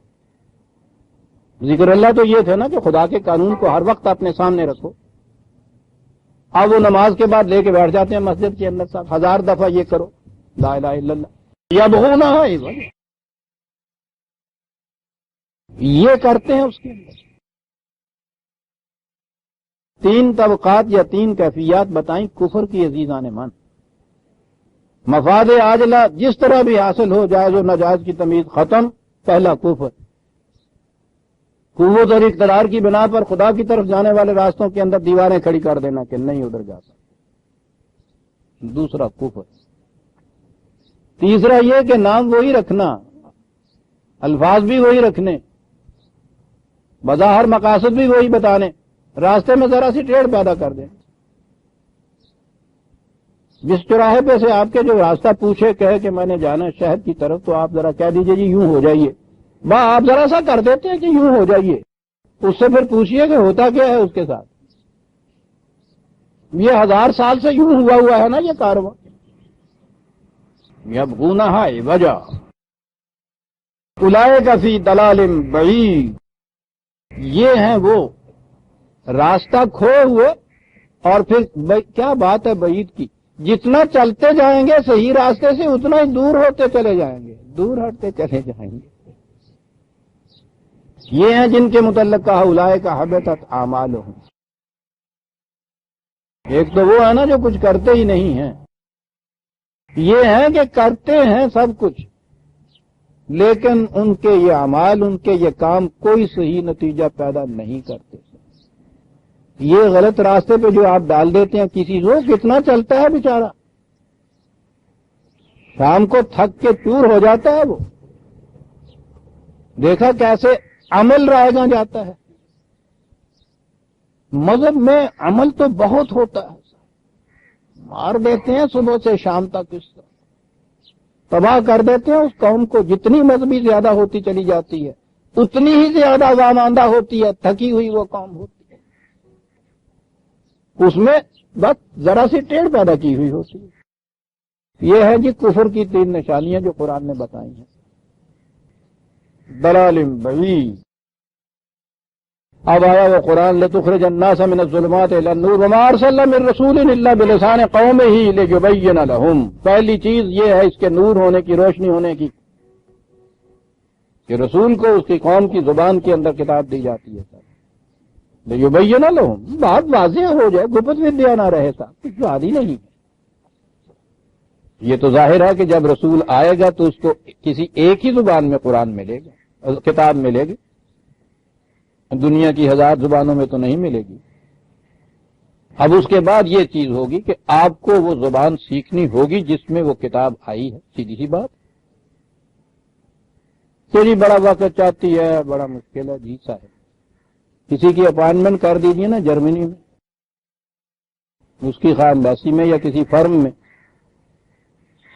ذکر اللہ تو یہ تھے نا کہ خدا کے قانون کو ہر وقت اپنے سامنے رکھو۔ اب وہ نماز کے بعد لے کے بیٹھ جاتے ہیں مسجد کے اندر، صاحب 1000 دفعہ یہ کرو لا الہ الا اللہ، یبغونہا عوجا، یہ کرتے ہیں اس کے اندر۔ تین طبقات یا تین کیفیات بتائیں کفر کی عزیزان من۔ مفاد عاجلہ جس طرح بھی حاصل ہو، جائز و ناجائز کی تمیز ختم، پہلا کفر۔ قوت اور اقتدار کی بنا پر خدا کی طرف جانے والے راستوں کے اندر دیواریں کھڑی کر دینا کہ نہیں ادھر جاتا. دوسرا کفر. تیسرا یہ کہ نام وہی رکھنا، الفاظ بھی وہی رکھنے، بظاہر مقاصد بھی وہی بتانے، راستے میں ذرا سی ٹیڑھ پیدا کر دیں. جس چوراہے پہ سے آپ کے جو راستہ پوچھے کہے کہ میں نے جانا شہر کی طرف، تو آپ ذرا کہہ دیجئے جی یوں ہو جائیے. آپ ذرا سا کر دیتے ہیں کہ یوں ہو جائیے، اس سے پھر پوچھئے کہ ہوتا کیا ہے اس کے ساتھ. یہ 1000 سال سے یوں ہوا ہے نا یہ کارواں. یبغونہا عوجا اولئک فی ضلال بعید. یہ ہیں وہ راستہ کھوئے ہوئے، اور پھر کیا بات ہے بعید کی، جتنا چلتے جائیں گے صحیح راستے سے اتنا ہی دور ہوتے چلے جائیں گے، دور ہٹتے چلے جائیں گے. یہ ہیں جن کے متعلق کہا اولئک حبطت اعمالہم. ایک تو وہ ہے نا جو کچھ کرتے ہی نہیں ہیں، یہ ہیں کہ کرتے ہیں سب کچھ، لیکن ان کے یہ اعمال، ان کے یہ کام کوئی صحیح نتیجہ پیدا نہیں کرتے. یہ غلط راستے پہ جو آپ ڈال دیتے ہیں کسی کو، کتنا چلتا ہے بیچارہ، شام کو تھک کے چور ہو جاتا ہے وہ. دیکھا کیسے عمل رائے گاں جاتا ہے. مذہب میں عمل تو بہت ہوتا ہے، مار دیتے ہیں صبح سے شام تک، اس طرح تباہ کر دیتے ہیں اس قوم کو. جتنی مذہبی زیادہ ہوتی چلی جاتی ہے اتنی ہی زیادہ واماندہ ہوتی ہے، تھکی ہوئی وہ قوم ہوتی ہے. اس میں بس ذرا سی ٹیڑھ پیدا کی ہوئی ہوتی ہے. یہ ہے جی کفر کی 3 نشانیاں جو قرآن نے بتائی ہیں. ضلال بعید. اب آیا وہ قرآن لتخرج الناس من الظلمات الى النور وما ارسلنا من رسول الا بلسان قومه ليبين لهم. پہلی چیز یہ ہے اس کے نور ہونے کی، روشنی ہونے کی، کہ رسول کو اس کی قوم کی زبان کے اندر کتاب دی جاتی ہے. ليبين لهم، بات واضح ہو جائے، گپت ودیا نہ رہے صاحب، کچھ بات ہی نہیں. یہ تو ظاہر ہے کہ جب رسول آئے گا تو اس کو کسی ایک ہی زبان میں قرآن ملے گا، کتاب ملے گی، دنیا کی 1000 زبانوں میں تو نہیں ملے گی. اب اس کے بعد یہ چیز ہوگی کہ آپ کو وہ زبان سیکھنی ہوگی جس میں وہ کتاب آئی ہے. سیدھی سی بات. تو جی بڑا وقت چاہتی ہے، بڑا مشکل ہے جی صاحب. کسی کی اپائنٹمنٹ کر دیجیے نا جرمنی میں، اس کی خواہ ایمبیسی میں یا کسی فرم میں،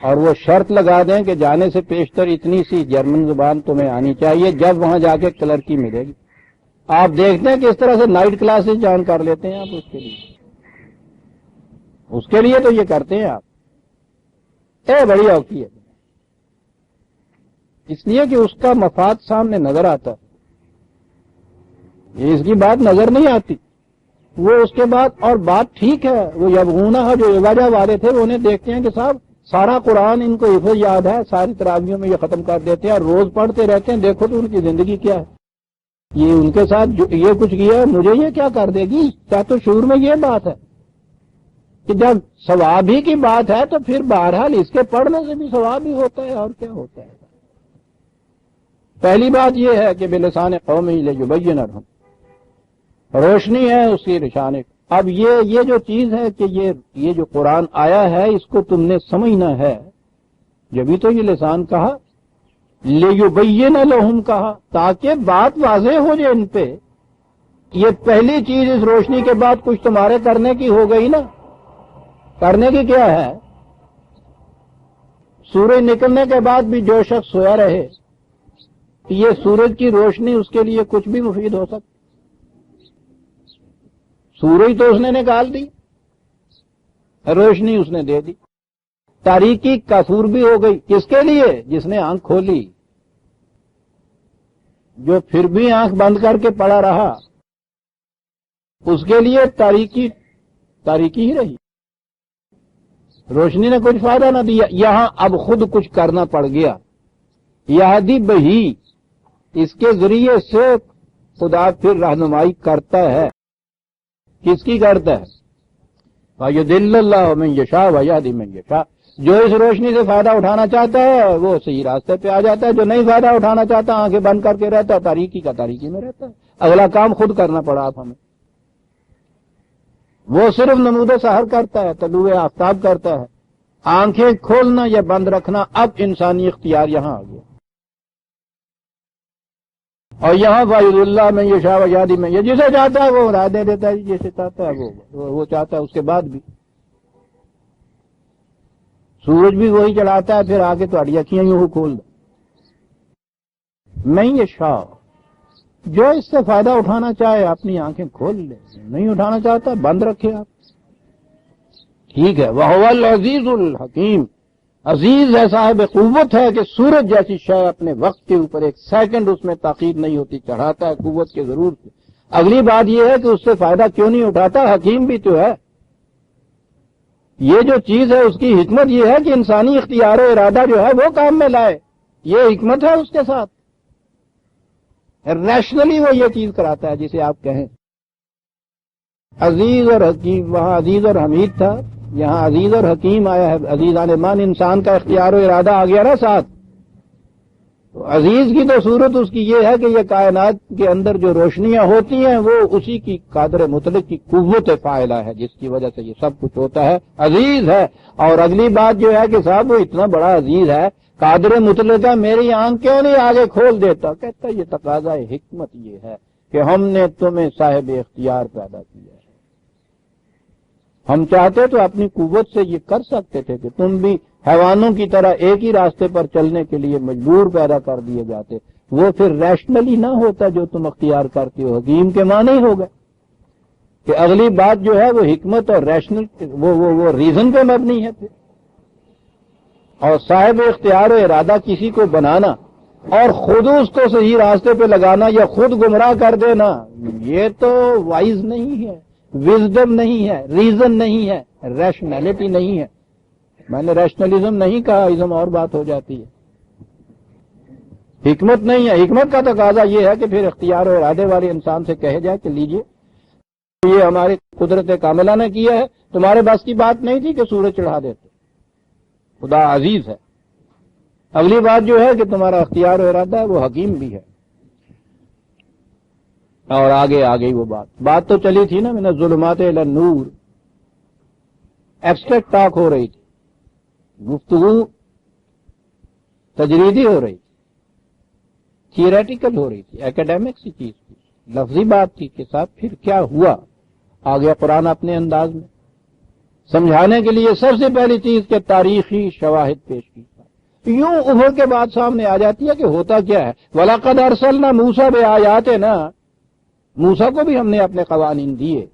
اور وہ شرط لگا دیں کہ جانے سے پیشتر اتنی سی جرمن زبان تمہیں آنی چاہیے، جب وہاں جا کے کلرکی ملے گی. آپ دیکھتے ہیں کس طرح سے نائٹ کلاسز جوائن کر لیتے ہیں آپ اس کے لیے تو یہ کرتے ہیں آپ. بڑی اوقی ہے، اس لیے کہ اس کا مفاد سامنے نظر آتا ہے. اس کی بات نظر نہیں آتی. وہ اس کے بعد اور بات ٹھیک ہے، وہ یبغونہا جو عوجا والے تھے وہ انہیں دیکھتے ہیں کہ صاحب سارا قرآن ان کو حفظ یاد ہے، ساری تراویحوں میں یہ ختم کر دیتے ہیں اور روز پڑھتے رہتے ہیں. دیکھو تو ان کی زندگی کیا ہے. یہ ان کے ساتھ جو یہ کچھ کیا ہے مجھے یہ کیا کر دے گی. کیا تو شعور میں یہ بات ہے کہ جب ثواب ہی کی بات ہے تو پھر بہرحال اس کے پڑھنے سے بھی ثواب ہی ہوتا ہے، اور کیا ہوتا ہے. پہلی بات یہ ہے کہ بلسان قومہ لیبین لہم، روشنی ہے اس کی نشانے. اب یہ جو چیز ہے کہ یہ جو قرآن آیا ہے اس کو تم نے سمجھنا ہے. جبھی تو یہ لسان کہا، لیبین لہم کہا، تاکہ بات واضح ہو جائے ان پہ. یہ پہلی چیز اس روشنی کے بعد کچھ تمہارے کرنے کی ہو گئی نا. کرنے کی کیا ہے؟ سورج نکلنے کے بعد بھی جو شخص سویا رہے، یہ سورج کی روشنی اس کے لیے کچھ بھی مفید ہو سکتی. سورج تو اس نے نکال دی، روشنی اس نے دے دی. تاریکی کافور بھی ہو گئی. کس کے لیے؟ جس نے آنکھ کھولی. جو پھر بھی آنکھ بند کر کے پڑا رہا اس کے لیے تاریکی ہی رہی. روشنی نے کچھ فائدہ نہ دیا. یہاں اب خود کچھ کرنا پڑ گیا. یہدی بہی، اس کے ذریعے سے خدا پھر رہنمائی کرتا ہے. کس کی کرتا ہے؟ وَيُضِلُّ اللَّهُ مَن يَشَاءُ وَيَهْدِي مَن يَشَاءُ. جو اس روشنی سے فائدہ اٹھانا چاہتا ہے وہ صحیح راستے پہ آ جاتا ہے، جو نہیں فائدہ اٹھانا چاہتا آنکھیں بند کر کے رہتا ہے تاریکی کا تاریکی میں رہتا ہے. اگلا کام خود کرنا پڑا اب ہمیں. وہ صرف نمود سحر کرتا ہے، طلوع آفتاب کرتا ہے. آنکھیں کھولنا یا بند رکھنا اب انسانی اختیار یہاں آ گیا. اور یہاں فائد اللہ میں یہ شاہ وجادی میں یہ جسے چاہتا ہے وہ راہ دے دیتا ہے، جسے چاہتا ہے وہ چاہتا ہے. اس کے بعد بھی سورج بھی وہی چڑھاتا ہے، پھر آگے تھوڑی اکھیاں یوں کھول دے. نہیں یہ شاہ جو اس سے فائدہ اٹھانا چاہے اپنی آنکھیں کھول لے، نہیں اٹھانا چاہتا بند رکھے آپ. ٹھیک ہے. وَهُوَ الْعَزِيزُ الْحَكِيمُ، عزیز ہے، صاحب قوت ہے کہ سورج جیسی شے اپنے وقت کے اوپر ایک سیکنڈ اس میں تاخیر نہیں ہوتی، چڑھاتا ہے قوت کے ضرور سے. اگلی بات یہ ہے کہ اس سے فائدہ کیوں نہیں اٹھاتا، حکیم بھی تو ہے. یہ جو چیز ہے اس کی حکمت یہ ہے کہ انسانی اختیار و ارادہ جو ہے وہ کام میں لائے، یہ حکمت ہے اس کے ساتھ. ریشنلی وہ یہ چیز کراتا ہے جسے آپ کہیں. عزیز اور حکیم، وہاں عزیز اور حمید تھا، یہاں عزیز اور حکیم آیا ہے. عزیز مان انسان کا اختیار و ارادہ آ گیا نا ساتھ. تو عزیز کی تو صورت اس کی یہ ہے کہ یہ کائنات کے اندر جو روشنیاں ہوتی ہیں وہ اسی کی قادر مطلق کی قوت فاعلہ ہے جس کی وجہ سے یہ سب کچھ ہوتا ہے. عزیز ہے. اور اگلی بات جو ہے کہ صاحب وہ اتنا بڑا عزیز ہے، قادر مطلق ہے، میری آنکھ کیوں نہیں آگے کھول دیتا؟ کہتا یہ تقاضا حکمت یہ ہے کہ ہم نے تمہیں صاحب اختیار پیدا کیا ہے. ہم چاہتے تو اپنی قوت سے یہ کر سکتے تھے کہ تم بھی حیوانوں کی طرح ایک ہی راستے پر چلنے کے لیے مجبور پیدا کر دیے جاتے. وہ پھر ریشنلی نہ ہوتا جو تم اختیار کرتے ہو. حکیم کے معنی ہی ہوگا کہ اگلی بات جو ہے وہ حکمت اور ریشنل وہ ریزن پہ مبنی ہے. پھر اور صاحب اختیار و ارادہ کسی کو بنانا اور خود اس کو صحیح راستے پہ لگانا یا خود گمراہ کر دینا، یہ تو وائز نہیں ہے، وزڈم نہیں ہے، ریزن نہیں ہے، ریشنلٹی نہیں ہے. میں نے ریشنلزم نہیں کہا، ازم اور بات ہو جاتی ہے. حکمت نہیں ہے. حکمت کا تقاضا یہ ہے کہ پھر اختیار و ارادے والے انسان سے کہے جائے کہ لیجئے یہ ہماری قدرت کاملہ نے کیا ہے، تمہارے بس کی بات نہیں تھی کہ سورج چڑھا دیتے. خدا عزیز ہے. اگلی بات جو ہے کہ تمہارا اختیار و ارادہ ہے وہ حکیم بھی ہے. اور آگے آ گئی وہ بات تو چلی تھی نا، من الظلمات الی النور. ایبسٹریکٹ ٹاک ہو رہی تھی، گفتگو تجریدی ہو رہی تھی، تھیوریٹیکل ہو رہی تھی، ایکیڈیمک سی چیز تھی، لفظی بات تھی کہ صاحب پھر کیا ہوا. آ گیا قرآن اپنے انداز میں سمجھانے کے لیے. سب سے پہلی چیز کہ تاریخی شواہد پیش کی، یوں ابھر کے بات سامنے آ جاتی ہے کہ ہوتا کیا ہے. وَلَقَدْ أَرْسَلْنَا مُوسَىٰ بِآيَاتِنَا، موسیٰ کو بھی ہم نے اپنے قوانین دیے،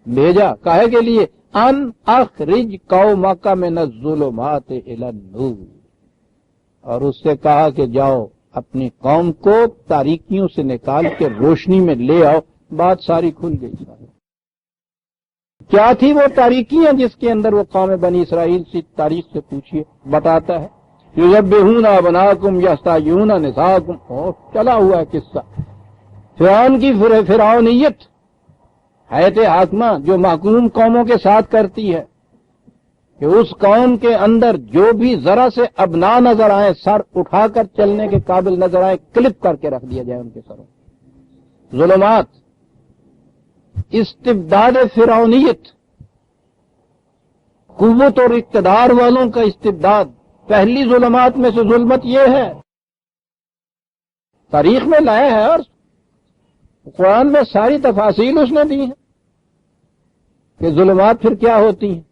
بھیجا کاہے کے لیے؟ ان اخرج قومک من الظلمات الی النور، اور اس سے کہا کہ جاؤ اپنی قوم کو تاریکیوں سے نکال کے روشنی میں لے آؤ. بات ساری کھل گئی. کیا تھی وہ تاریکیاں جس کے اندر وہ قوم بنی اسرائیل سے تاریخ سے پوچھیے بتاتا ہے. یذبحون ابناءکم یستحیون نساءکم. اور چلا ہوا ہے قصہ فرعون کی فرعونیت، حیات حاکمہ جو محکوم قوموں کے ساتھ کرتی ہے کہ اس قوم کے اندر جو بھی ذرا سے ابنا نظر آئے، سر اٹھا کر چلنے کے قابل نظر آئے، کلپ کر کے رکھ دیا جائے ان کے سروں. ظلمات، استبداد فرعونیت، قوت اور اقتدار والوں کا استبداد. پہلی ظلمات میں سے ظلمت یہ ہے، تاریخ میں لایا ہے اور قرآن میں ساری تفاصیل اس نے دی ہیں کہ ظلمات پھر کیا ہوتی ہیں.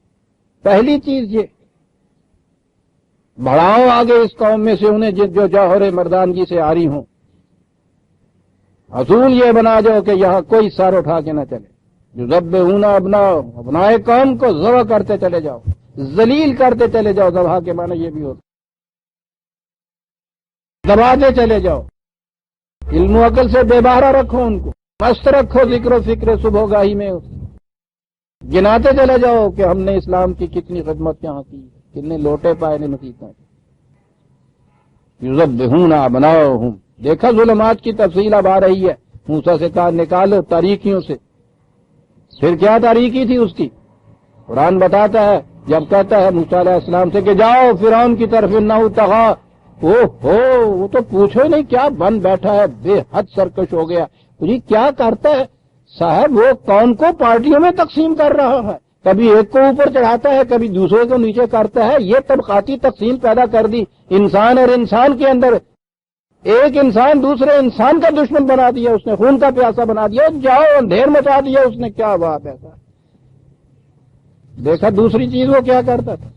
پہلی چیز یہ، بڑھاؤ آگے اس قوم میں سے انہیں جو جوہر مردانگی سے آری ہوں. اصول یہ بنا جاؤ کہ یہاں کوئی سر اٹھا کے نہ چلے. یذبحون ابنائے قوم کو ذبح کرتے چلے جاؤ، ذلیل کرتے چلے جاؤ. ذبح کے معنی یہ بھی ہوتا، دباتے چلے جاؤ. علم و عقل سے بے بہرا رکھو، ان کو مست رکھو، ذکر و فکر صبح گاہی میں گناتے چلے جاؤ کہ ہم نے اسلام کی کتنی خدمت یہاں کی، کتنے لوٹے پائے نے نصیحتیں. یذبحون ابناءہم. دیکھا ظلمات کی تفصیل اب آ رہی ہے. موسیٰ سے کہا نکالو تاریکیوں سے. پھر کیا تاریکی تھی اس کی؟ قرآن بتاتا ہے جب کہتا ہے موسیٰ علیہ السلام سے کہ جاؤ فرعون کی طرف، انہ طغیٰ. وہ تو پوچھو نہیں کیا بن بیٹھا ہے، بے حد سرکش ہو گیا. تو جی کیا کرتا ہے صاحب؟ وہ قوم کو پارٹیوں میں تقسیم کر رہا ہے، کبھی ایک کو اوپر چڑھاتا ہے، کبھی دوسرے کو نیچے کرتا ہے. یہ طبقاتی تقسیم پیدا کر دی انسان اور انسان کے اندر. ایک انسان دوسرے انسان کا دشمن بنا دیا، اس نے خون کا پیاسا بنا دیا، جاؤ اندھیر مچا دیا اس نے. کیا بات ہے صاحب؟ دیکھا دوسری چیز وہ کیا کرتا تھا؟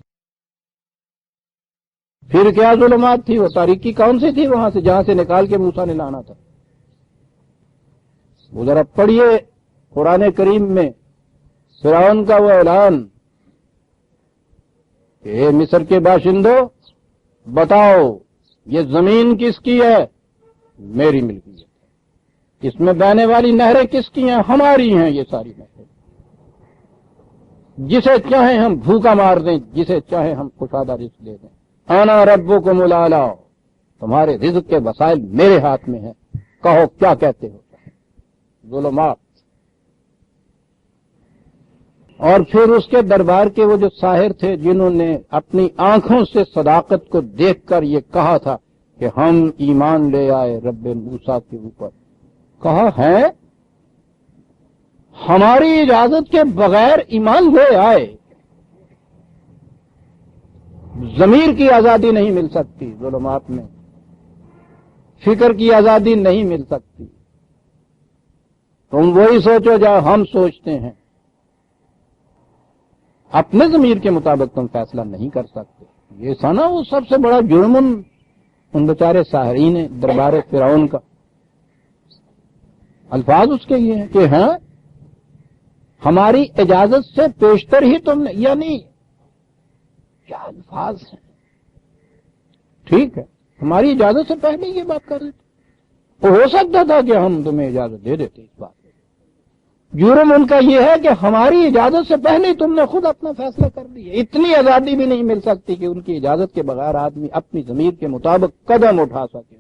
پھر کیا ظلمات تھی؟ وہ تاریکی کون سی تھی وہاں سے جہاں سے نکال کے موسیٰ نے لانا تھا؟ وہ ذرا پڑھیے قرآن کریم میں فرعون کا وہ اعلان کہ اے مصر کے باشندوں بتاؤ یہ زمین کس کی ہے؟ میری ملکیت ہے. اس میں بہنے والی نہریں کس کی ہیں؟ ہماری ہیں یہ ساری نہریں. جسے چاہیں ہم بھوکا مار دیں، جسے چاہیں ہم کشادہ رزق دے دیں. انا ربکم الاعلی، تمہارے رزق کے وسائل میرے ہاتھ میں ہیں. کہو کیا کہتے ہو؟ ظلمات. اور پھر اس کے دربار کے وہ جو ساحر تھے جنہوں نے اپنی آنکھوں سے صداقت کو دیکھ کر یہ کہا تھا کہ ہم ایمان لے آئے رب موسیٰ کے اوپر، کہا ہے ہماری اجازت کے بغیر ایمان لے آئے. ضمیر کی آزادی نہیں مل سکتی ظلمات میں، فکر کی آزادی نہیں مل سکتی. تم وہی سوچو جو ہم سوچتے ہیں، اپنے ضمیر کے مطابق تم فیصلہ نہیں کر سکتے. یہ تھا نا وہ سب سے بڑا جرم ان بیچارے ساحرین دربار فرعون کا. الفاظ اس کے یہ ہیں کہ ہاں ہماری اجازت سے پیشتر ہی تم نے، یعنی کیا الفاظ ہیں. ٹھیک ہے ہماری اجازت سے پہلے یہ بات کر دیتے، تو ہو سکتا تھا کہ ہم تمہیں اجازت دے دیتے. اس بات جرم ان کا یہ ہے کہ ہماری اجازت سے پہلے تم نے خود اپنا فیصلہ کر لیا. اتنی آزادی بھی نہیں مل سکتی کہ ان کی اجازت کے بغیر آدمی اپنی ضمیر کے مطابق قدم اٹھا سکے.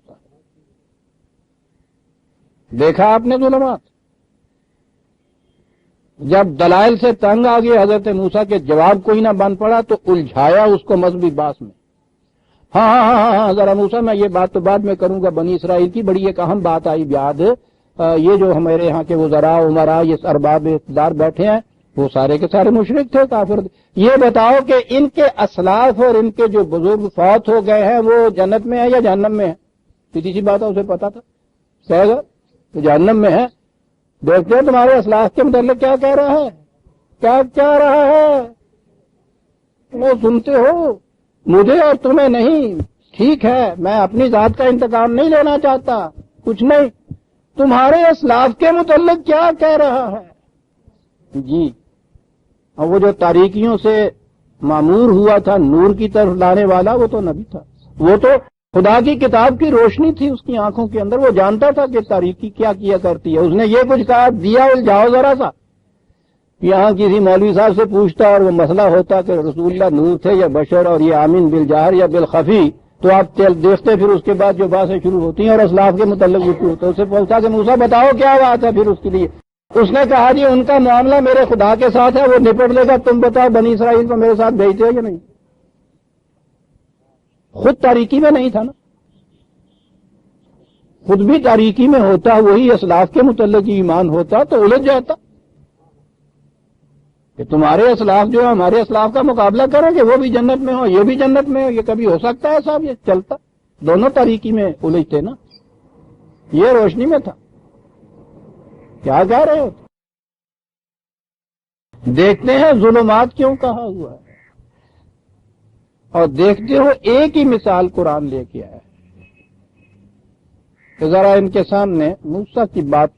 دیکھا آپ نے ظلمات؟ جب دلائل سے تنگ آ گئے حضرت موسیٰ کے جواب کوئی نہ بن پڑا تو الجھایا اس کو مذہبی باس میں. ہاں ذرا موسیٰ میں یہ بات تو بعد میں کروں گا. بنی اسرائیل کی بڑی ایک اہم بات آئی یاد. یہ جو ہمارے یہاں کے وزراء عمراء یہ ارباب اقتدار بیٹھے ہیں وہ سارے کے سارے مشرک تھے، کافر تھے. یہ بتاؤ کہ ان کے اسلاف اور ان کے جو بزرگ فوت ہو گئے ہیں وہ جنت میں ہیں یا جہنم میں ہیں؟ سیدھی سی بات ہے، اسے پتا تھا کہے گا تو جہنم میں ہے. دیکھتے ہو تمہارے اسلاف کے متعلق کیا کہہ رہا ہے، کیا کہہ رہا ہے، وہ سنتے ہو. مجھے اور تمہیں نہیں. ٹھیک ہے میں اپنی ذات کا انتقام نہیں لینا چاہتا، کچھ نہیں. تمہارے اسلاف کے متعلق کیا کہہ رہا ہے جی. اور وہ جو تاریکیوں سے معمور ہوا تھا نور کی طرف لانے والا وہ تو نبی تھا، وہ تو خدا کی کتاب کی روشنی تھی اس کی آنکھوں کے اندر. وہ جانتا تھا کہ تاریکی کیا کیا کرتی ہے. اس نے یہ کچھ کہا دیا الجھاؤ ذرا سا. یہاں کسی مولوی صاحب سے پوچھتا اور وہ مسئلہ ہوتا کہ رسول اللہ نور تھے یا بشر اور یہ آمین بالجاہر یا بالخفی، تو آپ دیکھتے پھر اس کے بعد جو باتیں شروع ہوتی ہیں اور اسلاف کے متعلق شروع ہوتا ہے. اسے پوچھتا کہ موسیٰ بتاؤ کیا بات ہے پھر اس کے لیے. اس نے کہا جی ان کا معاملہ میرے خدا کے ساتھ ہے، وہ نپٹ لے گا. تم بتاؤ بنی اسرائیل کو میرے ساتھ بھیجتے ہو یا نہیں؟ خود تاریکی میں نہیں تھا نا، خود بھی تاریکی میں ہوتا، وہی اسلاف کے متعلق ایمان ہوتا تو الجھ جاتا کہ تمہارے اسلاف جو ہے ہمارے اسلاف کا مقابلہ کریں کہ وہ بھی جنت میں ہو یہ بھی جنت میں ہو. یہ کبھی ہو سکتا ہے صاحب؟ یہ چلتا. دونوں تاریکی میں الجھتے نا، یہ روشنی میں تھا. کیا کہہ رہے ہو؟ دیکھتے ہیں ظلمات کیوں کہا ہوا ہے، اور دیکھتے ہو ایک ہی مثال قرآن لے کے آیا ہے کہ ذرا ان کے سامنے موسیٰ کی بات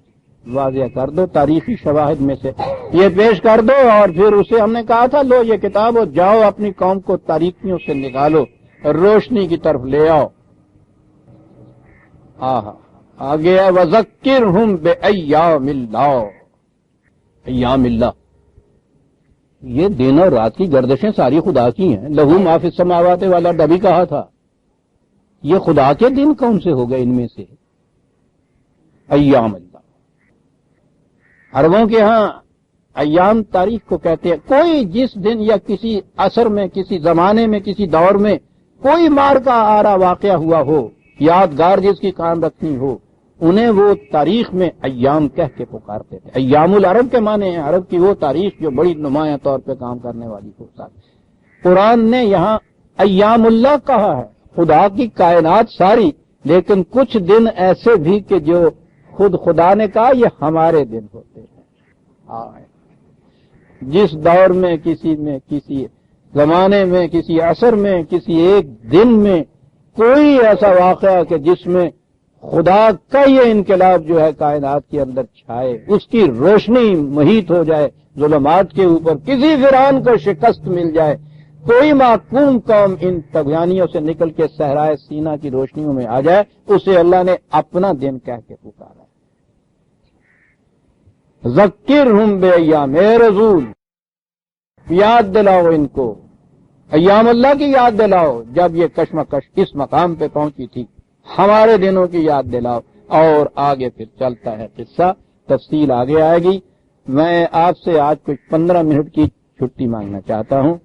واضح کر دو. تاریخی شواہد میں سے یہ پیش کر دو اور پھر اسے ہم نے کہا تھا لو یہ کتاب ہو، جاؤ اپنی قوم کو تاریکیوں سے نکالو، روشنی کی طرف لے آؤ. آگے ہے وَذَكِّرْهُمْ بِأَيَّامِ اللَّهِ. ایام اللہ، یہ دن اور رات کی گردشیں ساری خدا کی ہیں. لہو ما فی السماوات والا ڈبی کہا تھا. یہ خدا کے دن کون سے ہو گئے ان میں سے؟ ایام اللہ. عربوں کے ہاں ایام تاریخ کو کہتے ہیں. کوئی جس دن یا کسی عصر میں کسی زمانے میں کسی دور میں کوئی مار کا آرا واقعہ ہوا ہو، یادگار جس کی قائم رکھنی ہو، انہیں وہ تاریخ میں ایام کہہ کے پکارتے تھے. ایام العرب کے معنی ہیں عرب کی وہ تاریخ جو بڑی نمایاں طور پہ کام کرنے والی ہوتا ہے. قرآن نے یہاں ایام اللہ کہا ہے، خدا کی کائنات ساری، لیکن کچھ دن ایسے بھی کہ جو خود خدا نے کہا یہ ہمارے دن ہوتے ہیں. جس دور میں کسی زمانے میں کسی عصر میں کسی ایک دن میں کوئی ایسا واقعہ کہ جس میں خدا کا یہ انقلاب جو ہے کائنات کے اندر چھائے، اس کی روشنی محیط ہو جائے ظلمات کے اوپر، کسی فرعون کو شکست مل جائے، کوئی معقوم قوم ان طغیانیوں سے نکل کے صحرائے سینا کی روشنیوں میں آ جائے، اسے اللہ نے اپنا دن کہہ کے پکارا. ذکرہم بے ایام، اے رسول یاد دلاؤ ان کو، ایام اللہ کی یاد دلاؤ جب یہ کشمکش اس مقام پہ پہنچی تھی، ہمارے دنوں کی یاد دلاؤ. اور آگے پھر چلتا ہے قصہ، تفصیل آگے آئے گی. میں آپ سے آج کچھ 15 منٹ کی چھٹی مانگنا چاہتا ہوں،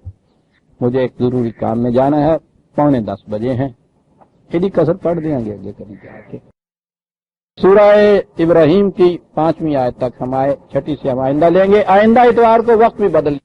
مجھے ایک ضروری کام میں جانا ہے. 9:45 بجے ہیں، یدی کثر پڑھ دیں گے آگے کبھی جا کے. سورہ ابراہیم کی 5ویں آیت تک ہم آئے، 6 سے ہم آئندہ لیں گے. آئندہ اتوار کو وقت بھی بدل